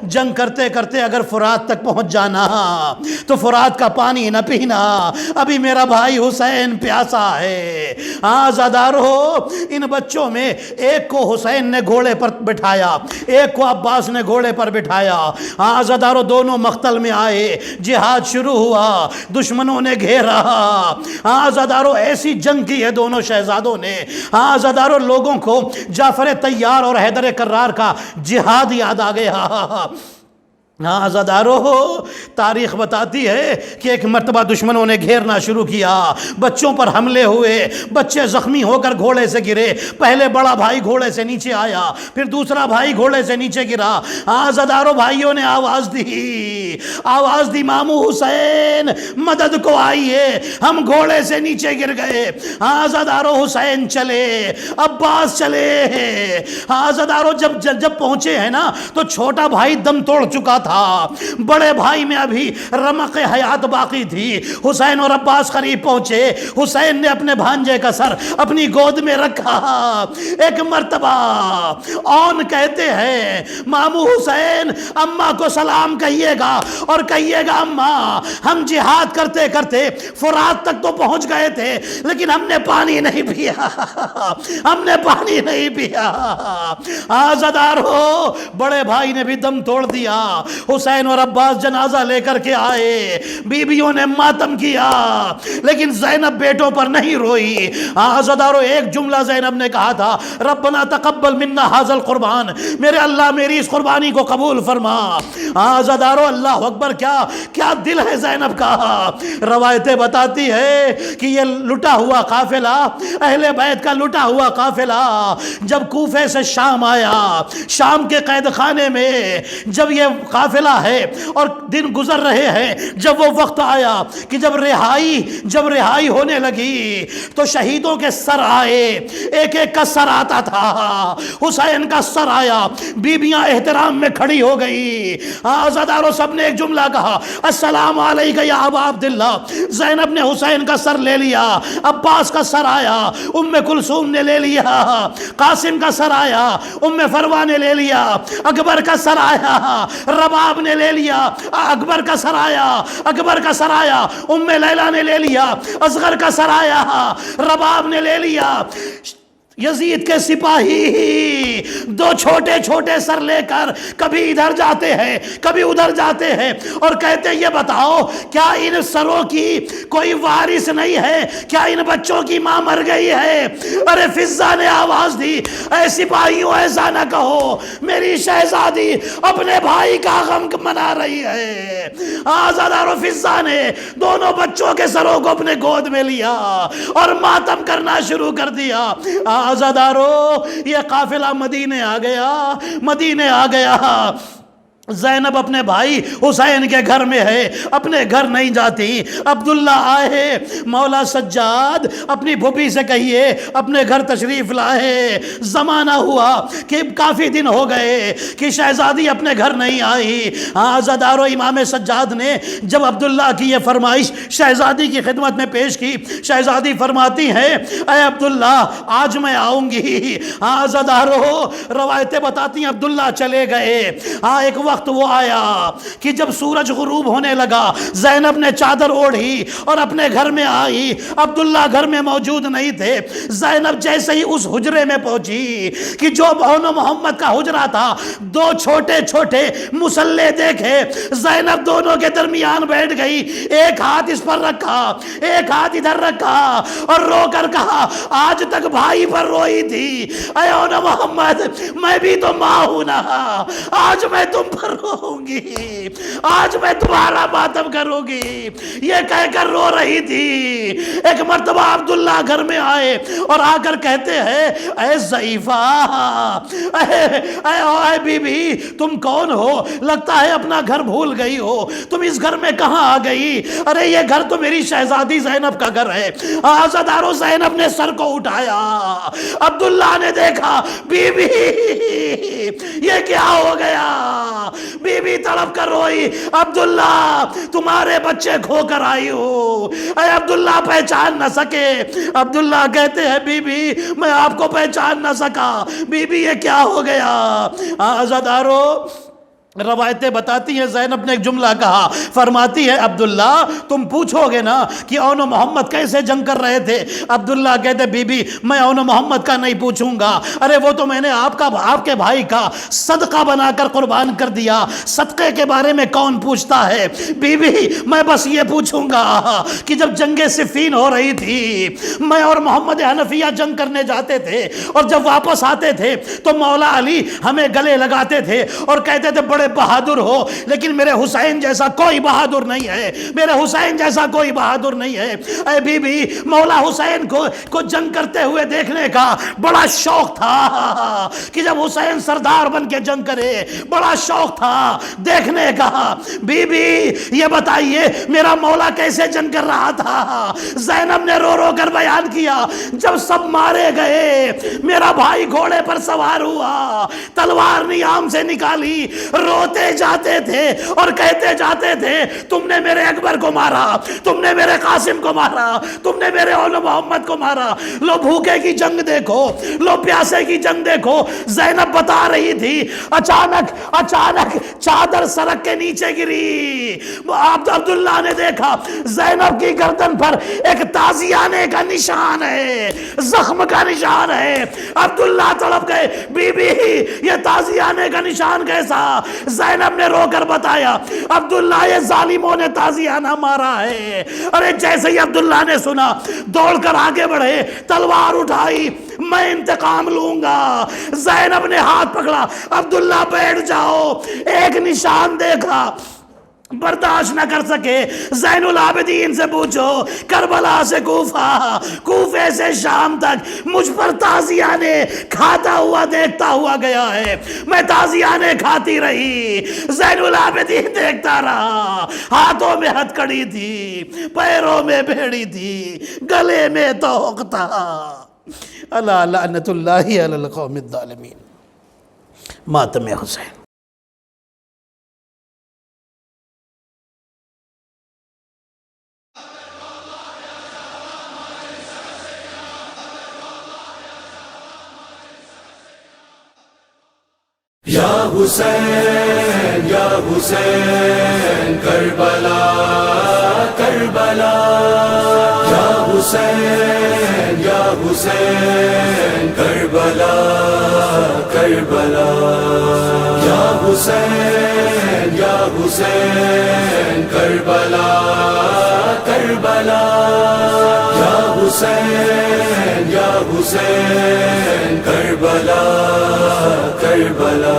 جنگ کرتے کرتے اگر فرات تک پہنچ جانا تو فرات کا پانی نہ پینا، ابھی میرا بھائی حسین پیاسا ہے۔ عزادارو ان بچوں میں ایک کو حسین نے گھوڑے پر بٹھایا، ایک کو عباس نے گھوڑے پر بٹھایا۔ عزادارو دونوں مقتل میں آئے، جہاد شروع ہوا، دشمنوں نے گھیرا۔ عزادارو ایسی جنگ کی ہے دونوں شہزادوں نے۔ عزادارو لوگوں کو جعفر طیار اور حیدر کرار کا جہاد یاد آ گیا۔ عزادارو تاریخ بتاتی ہے کہ ایک مرتبہ دشمنوں نے گھیرنا شروع کیا، بچوں پر حملے ہوئے، بچے زخمی ہو کر گھوڑے سے گرے، پہلے بڑا بھائی گھوڑے سے نیچے آیا، پھر دوسرا بھائی گھوڑے سے نیچے گرا۔ عزادارو بھائیوں نے آواز دی مامو حسین مدد کو آئیے، ہم گھوڑے سے نیچے گر گئے۔ عزادارو حسین چلے، عباس چلے۔ عزادارو جب پہنچے ہیں نا تو چھوٹا بھائی دم توڑ چکا تھا، بڑے بھائی میں ابھی رمق حیات باقی تھی۔ حسین اور عباس قریب پہنچے، حسین نے اپنے بھانجے کا سر اپنی گود میں رکھا۔ ایک مرتبہ اون کہتے ہیں مامو حسین اماں کو سلام کہیے گا اور کہیے گا اماں ہم جہاد کرتے کرتے فرات تک تو پہنچ گئے تھے لیکن ہم نے پانی نہیں پیا، ہم نے پانی نہیں پیا۔ عزادارو بڑے بھائی نے بھی دم توڑ دیا۔ حسین اور عباس جنازہ لے کر کے آئے، بیویوں نے ماتم کیا لیکن زینب بیٹوں پر نہیں روئی۔ عزادارو ایک جملہ زینب نے کہا تھا ربنا تقبل منا ھذا القربان، میرے اللہ میری اس قربانی کو قبول فرما۔ عزادارو اللہ اکبر، کیا دل ہے زینب کا۔ روایتیں بتاتی ہے کہ یہ لٹا ہوا قافلہ، اہل بیت کا لٹا ہوا قافلہ جب کوفے سے شام آیا، شام کے قید خانے میں جب یہ قافلہ ہے اور دن گزر رہے ہیں. جب وہ وقت آیا کہ جب رہائی ہونے لگی تو شہیدوں کے سر آئے، ایک ایک کا سر آتا تھا. حسین کا سر آیا، بیویاں احترام میں کھڑی ہو گئی. عزاداروں سب نے ایک جملہ کہا، السلام علیکہ یا ابا عبداللہ. زینب نے حسین کا سر لے لیا، عباس کا سر آیا، ام کلثوم نے لے لیا، قاسم کا سر آیا، ام فروا نے لے لیا، اکبر کا سر آیا، رباب نے لے لیا، اکبر کا سر آیا، ام لیلہ نے لے لیا، اصغر کا سر آیا، رباب نے لے لیا. یزید کے سپاہی دو چھوٹے چھوٹے سر لے کر کبھی ادھر جاتے ہیں کبھی ادھر جاتے ہیں اور کہتے ہیں یہ بتاؤ کیا ان سروں کی کوئی وارث نہیں ہے؟ کیا ان بچوں کی ماں مر گئی ہے؟ ارے فضہ نے آواز دی، اے سپاہیوں ایسا نہ کہو، میری شہزادی اپنے بھائی کا غم منا رہی ہے. آزادار و فضہ نے دونوں بچوں کے سروں کو اپنے گود میں لیا اور ماتم کرنا شروع کر دیا. آزادارو یہ قافلہ مدینے آ گیا. زینب اپنے بھائی حسین کے گھر میں ہے، اپنے گھر نہیں جاتی. عبداللہ آئے، مولا سجاد اپنی پھوپھی سے کہیے اپنے گھر تشریف لائے. زمانہ ہوا کہ کافی دن ہو گئے کہ شہزادی اپنے گھر نہیں آئی. عزادارو امام سجاد نے جب عبداللہ کی یہ فرمائش شہزادی کی خدمت میں پیش کی، شہزادی فرماتی ہیں اے عبداللہ آج میں آؤں گی. عزادارو روایتیں بتاتی ہیں عبداللہ چلے گئے. ایک وقت وہ آیا کہ جب سورج غروب ہونے لگا، زینب نے چادر اوڑھی اور اپنے گھر میں آئی. عبداللہ گھر میں موجود نہیں تھے. زینب جیسے ہی اس حجرے میں پہنچی کہ جو بہن محمد کا حجرہ تھا، دو چھوٹے چھوٹے مسلح دیکھے، زینب دونوں کے درمیان بیٹھ گئی. ایک ہاتھ اس پر رکھا، ایک ہاتھ ادھر رکھا اور رو کر کہا آج تک بھائی پر روئی تھی، اے بہن محمد میں بھی تو ماں ہوں نا، آج میں تم پر رہوں گی، آج میں تمہارا ماتم کروں گی. یہ کہہ کر رو رہی تھی. ایک مرتبہ عبداللہ گھر میں آئے اور آ کر کہتے ہیں اے ضعیفہ، اے بی بی تم کون ہو؟ لگتا ہے اپنا گھر بھول گئی ہو، تم اس گھر میں کہاں آ گئی؟ ارے یہ گھر تو میری شہزادی زینب کا گھر ہے. عزادارو زینب نے سر کو اٹھایا. عبداللہ نے دیکھا بی بی یہ کیا ہو گیا؟ بی بی تڑپ کر روئی. عبداللہ تمہارے بچے کھو کر آئی ہو. اے عبداللہ پہچان نہ سکے. عبداللہ کہتے ہیں بی بی میں آپ کو پہچان نہ سکا. بی بی یہ کیا ہو گیا؟ عزادارو روایتیں بتاتی ہیں زینب نے ایک جملہ کہا، فرماتی ہے عبداللہ تم پوچھو گے نا کہ اون و محمد کیسے جنگ کر رہے تھے؟ عبداللہ کہتے بی بی میں اون و محمد کا نہیں پوچھوں گا، ارے وہ تو میں نے آپ کے بھائی کا صدقہ بنا کر قربان کر دیا، صدقے کے بارے میں کون پوچھتا ہے؟ بی بی میں بس یہ پوچھوں گا کہ جب جنگ صفین ہو رہی تھی، میں اور محمد حنفیہ جنگ کرنے جاتے تھے اور جب واپس آتے تھے تو مولا علی ہمیں گلے لگاتے تھے اور کہتے تھے بڑے بہادر ہو، لیکن میرے حسین جیسا کوئی بہادر نہیں ہے، میرے حسین جیسا کوئی بہادر نہیں ہے. اے بی بی مولا حسین کو جنگ کرتے ہوئے دیکھنے کا بڑا شوق تھا کہ جب حسین سردار بن کے جنگ کرے، بڑا شوق تھا دیکھنے کا. بی بی یہ بتائیے میرا مولا کیسے جنگ کر رہا تھا؟ زینب نے رو رو کر بیان کیا جب سب مارے گئے میرا بھائی گھوڑے پر سوار ہوا، تلوار نیام سے نکالی، روتے جاتے تھے اور کہتے جاتے تھے تم نے میرے اکبر کو مارا، تم نے میرے قاسم کو مارا، تم نے میرے اول محمد کو مارا. لو بھوکے کی جنگ دیکھو، لو پیاسے کی جنگ دیکھو. زینب بتا رہی تھی اچانک چادر سرک کے نیچے گری. عبداللہ نے دیکھا زینب کی گردن پر ایک تازیانے کا نشان ہے، زخم کا نشان ہے. عبداللہ تڑپ گئے بی بی یہ تازیانے کا نشان کیسا؟ زینب نے رو کر بتایا عبداللہ یہ ظالموں نے تازیانہ مارا ہے. ارے جیسے ہی عبداللہ نے سنا دوڑ کر آگے بڑھے، تلوار اٹھائی، میں انتقام لوں گا. زینب نے ہاتھ پکڑا عبداللہ بیٹھ جاؤ. ایک نشان دیکھا برداشت نہ کر سکے زین العابدین سے پوچھو، کربلا سے کوفہ، کوفے سے شام تک مجھ پر تازیانے کھاتا ہوا دیکھتا ہوا گیا ہے، میں تازیانے کھاتی رہی، زین العابدین دیکھتا رہا، ہاتھوں میں ہتھکڑی تھی، پیروں میں بھیڑی تھی، گلے میں طوق تھا۔ الا لعنت اللہ علی القوم الظالمین۔ ماتم حسین۔ یا حسین یا حسین کربلا کربلا، یا حسین یا حسین کربلا کربلا، یا حسین یا حسین کربلا کربلا، یا حسین یا حسین کربلا کربلا۔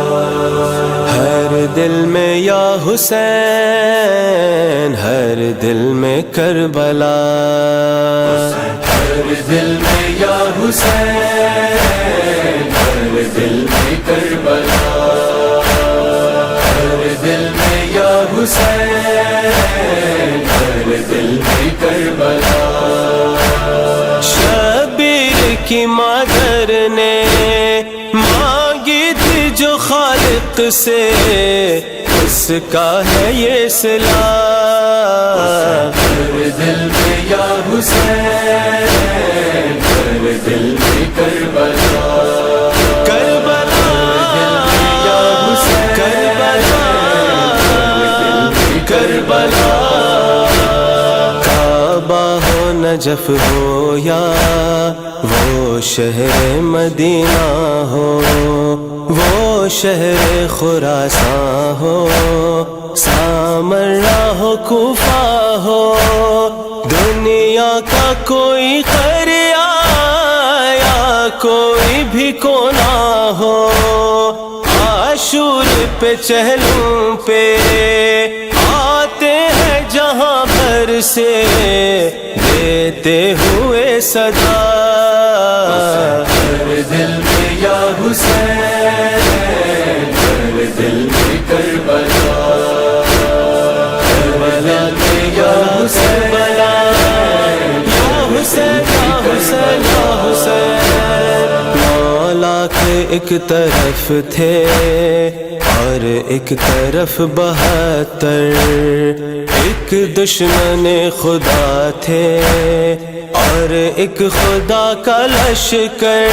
ہر دل میں یا حسین، ہر دل میں کربلا، ہر دل میں یا حسین، ہر دل میں کربلا، ہر دل میں یا حسین، ہر دل میں کربلا۔ شبیر کی مادر نے مانگی تھی جو خالق سے، اس کا ہے یہ صلہ۔ ہر دل میں یا حسین، ہر دل میں کربلا، کربلا یا حسین، کربلا کربلا۔ کعبہ ہو نجف ہو یا وہ شہر مدینہ ہو، وہ شہر خراساں ہو، سامرا ہو کوفہ ہو، دنیا کا کوئی قریہ یا کوئی بھی کونا ہو، عاشور پہ چہلوں پہ آتے ہیں جہاں بھر سے، دیتے ہوئے صدا۔ ہر دل میں یا حسین، ہر دل میں کربلا، کربلا میں یا حسین، یا حسین یا حسین یا حسین۔ 9 لاکھ ایک طرف تھے اور ایک طرف 72، ایک دشمن خدا تھے اور ایک خدا کا لشکر،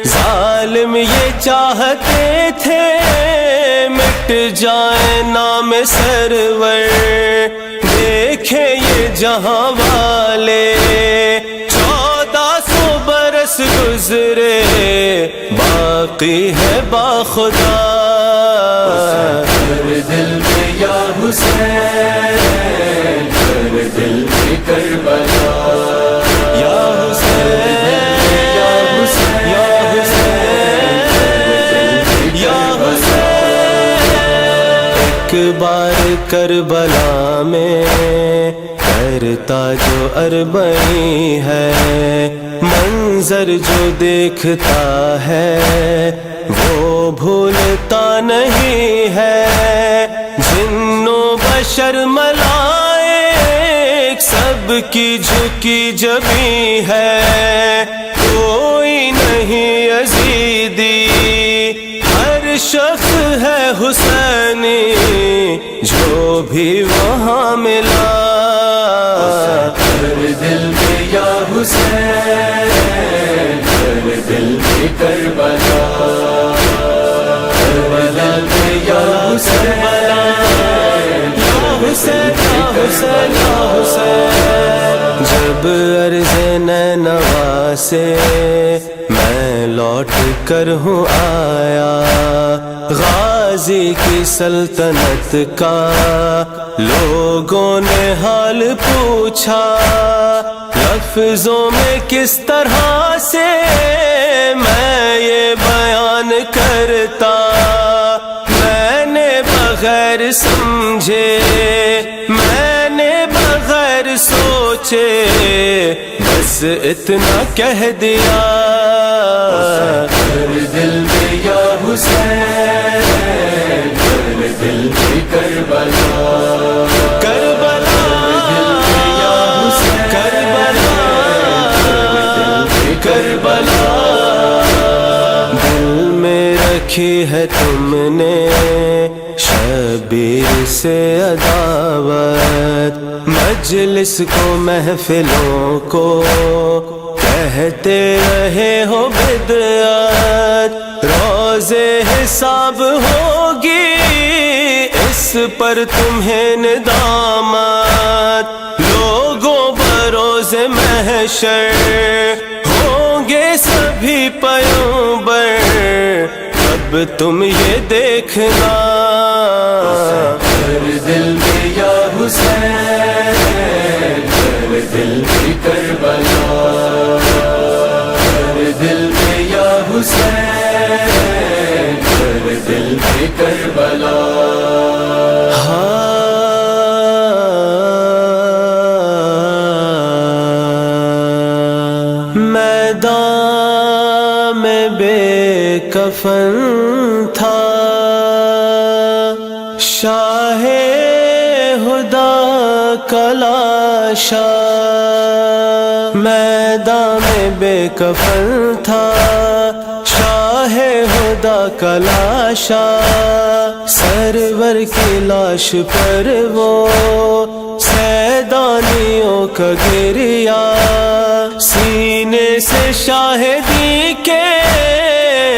ظالم یہ چاہتے تھے مٹ جائے نام سرور، دیکھیں یہ جہاں والے 1400 برس گزرے، باقی ہے باخدا۔ ہر دل میں یا حسین، ہر دل میں کربلا، یا حسین یا حسین، یا حسین یا حسین۔ ایک بار کربلا میں کرتا جو اربعین ہے، منظر جو دیکھتا ہے وہ بھولتا نہیں ہے، جنوں بشر ملائک سب کی جھکی جبیں ہے، کوئی نہیں یزیدی ہر شخص ہے حسینی جو بھی وہاں ملا۔ ہر دل میں یا حسین، ہر دل میں کربلا، کربلا میں یا حسین، یا حسین یا حسین یا حسین۔ جب عرض نینوا سے میں لوٹ کر ہوں آیا، غازی کی سلطنت کا لوگوں نے حال پوچھا، لفظوں میں کس طرح سے میں یہ بیان کرتا، میں نے بغیر بغیر سمجھے، میں نے بغیر سوچے بس اتنا کہہ دیا، کر دل میں یا حسین، کر دل میں کربلا، کربلا کربلا کربلا، دل میں رکھی ہے تم نے شبیر سے عداوت، مجلس کو محفلوں کو کہتے رہے ہو بدعت، روزے حساب ہوگی اس پر تمہیں ندامت، لوگوں بروز محشر ہوں گے سبھی پیغمبر، اب تم یہ دیکھنا، کر دل میں یا حسین، کر دل میں کربلا، کر دل میں یا حسین، کر دل میں کربلا۔ میدان میں بے کفن تھا شاہ خدا کا لاشا، میدان میں بے کفن تھا شاہ خدا کا لاشا، سرور کی لاش پر وہ سیدانیوں کا گریا، سینے سے شاہدی کے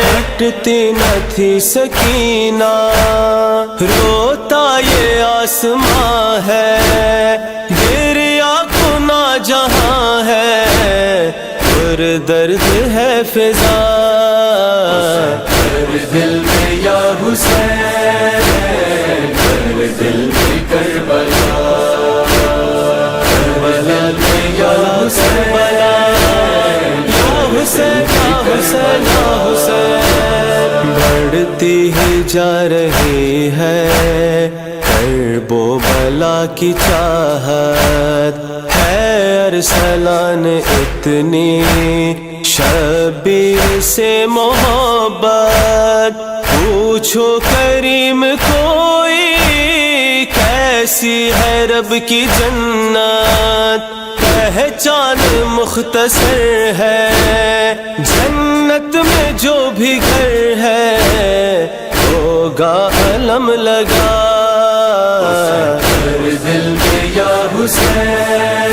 ہٹتی نہ تھی سکینہ، روتا یہ آسماں ہے گریا کنا جہاں ہے، پر درد ہے فضا، کر دل میں یا حسین، کر دل میں کربلا، کربلا میں یا حسین، یا حسین یا حسین یا حسین، بڑھتی ہی جا رہی ہے کرب و بلا کی چاہت، ہے ارسلان اتنی شبیر سے محبت، پوچھو کریم کوئی کیسی ہے رب کی جنت، پہچان مختصر ہے جنت میں جو بھی گھر ہے، ہوگا علم لگا، کر دل میں یا حسین،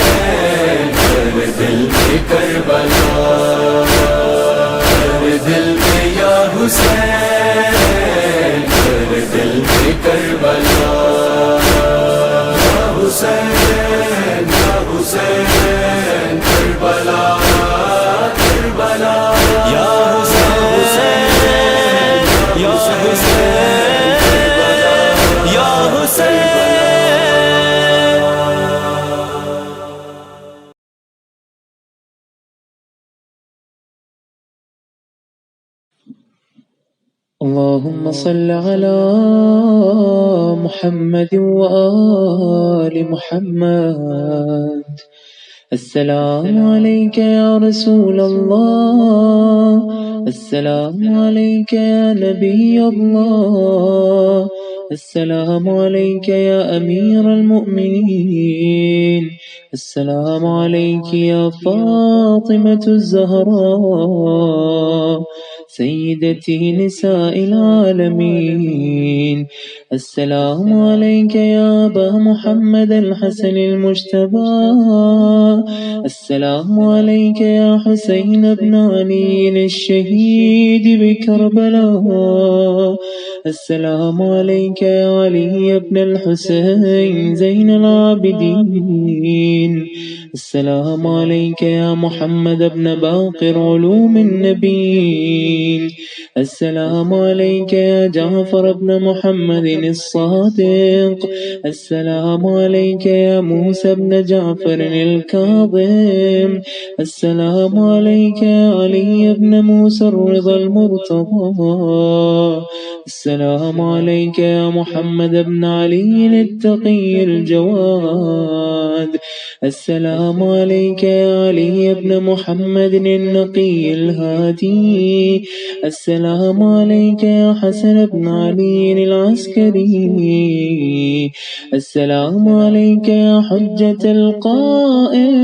کر دل میں کربلا، کر دل میں یا حسین، کر دل میں کربلا، یا حسین یا حسین، کربلا کربلا، یا حسین یا حسین یا حسین۔ اللهم صل على محمد وآل محمد. السلام عليك يا رسول الله، السلام عليك يا نبي الله، السلام عليك يا أمير المؤمنين، السلام عليك يا فاطمة الزهراء سيدتي نساء العالمين، السلام عليك يا أبا محمد الحسن المجتبى، السلام عليك يا حسين بن علي الشهيد بكربلاء، السلام عليك يا علي بن الحسين زين العابدين، السلام عليك يا محمد بن باقر علوم النبيين، السلام عليك يا جعفر بن محمد الصادق. السلام عليك يا موسى بن جعفر الكاظم. السلام عليك يا علي بن موسى الرضا المرتضى. السلام عليك يا محمد بن علي التقي الجواد. السلام عليك يا علي بن محمد النقي الهادي. السلام عليك يا حسن بن علي العسكري. السلام عليك يا حجة القائم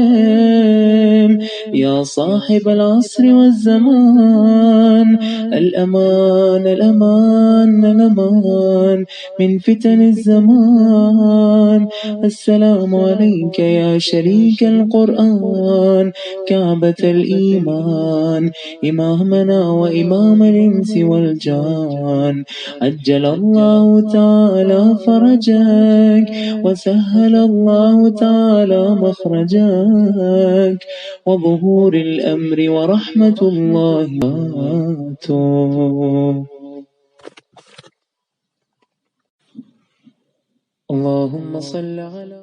يا صاحب العصر والزمان. الأمان الأمان الأمان من فتن الزمان. السلام عليك يا شريك القرآن كعبة الإيمان إمامنا وإمام الإنس والجان. عجل الله تعالى فرجك وسهل الله تعالى مخرجك وظهور الأمر ورحمة الله وبركاته. اللهم صل على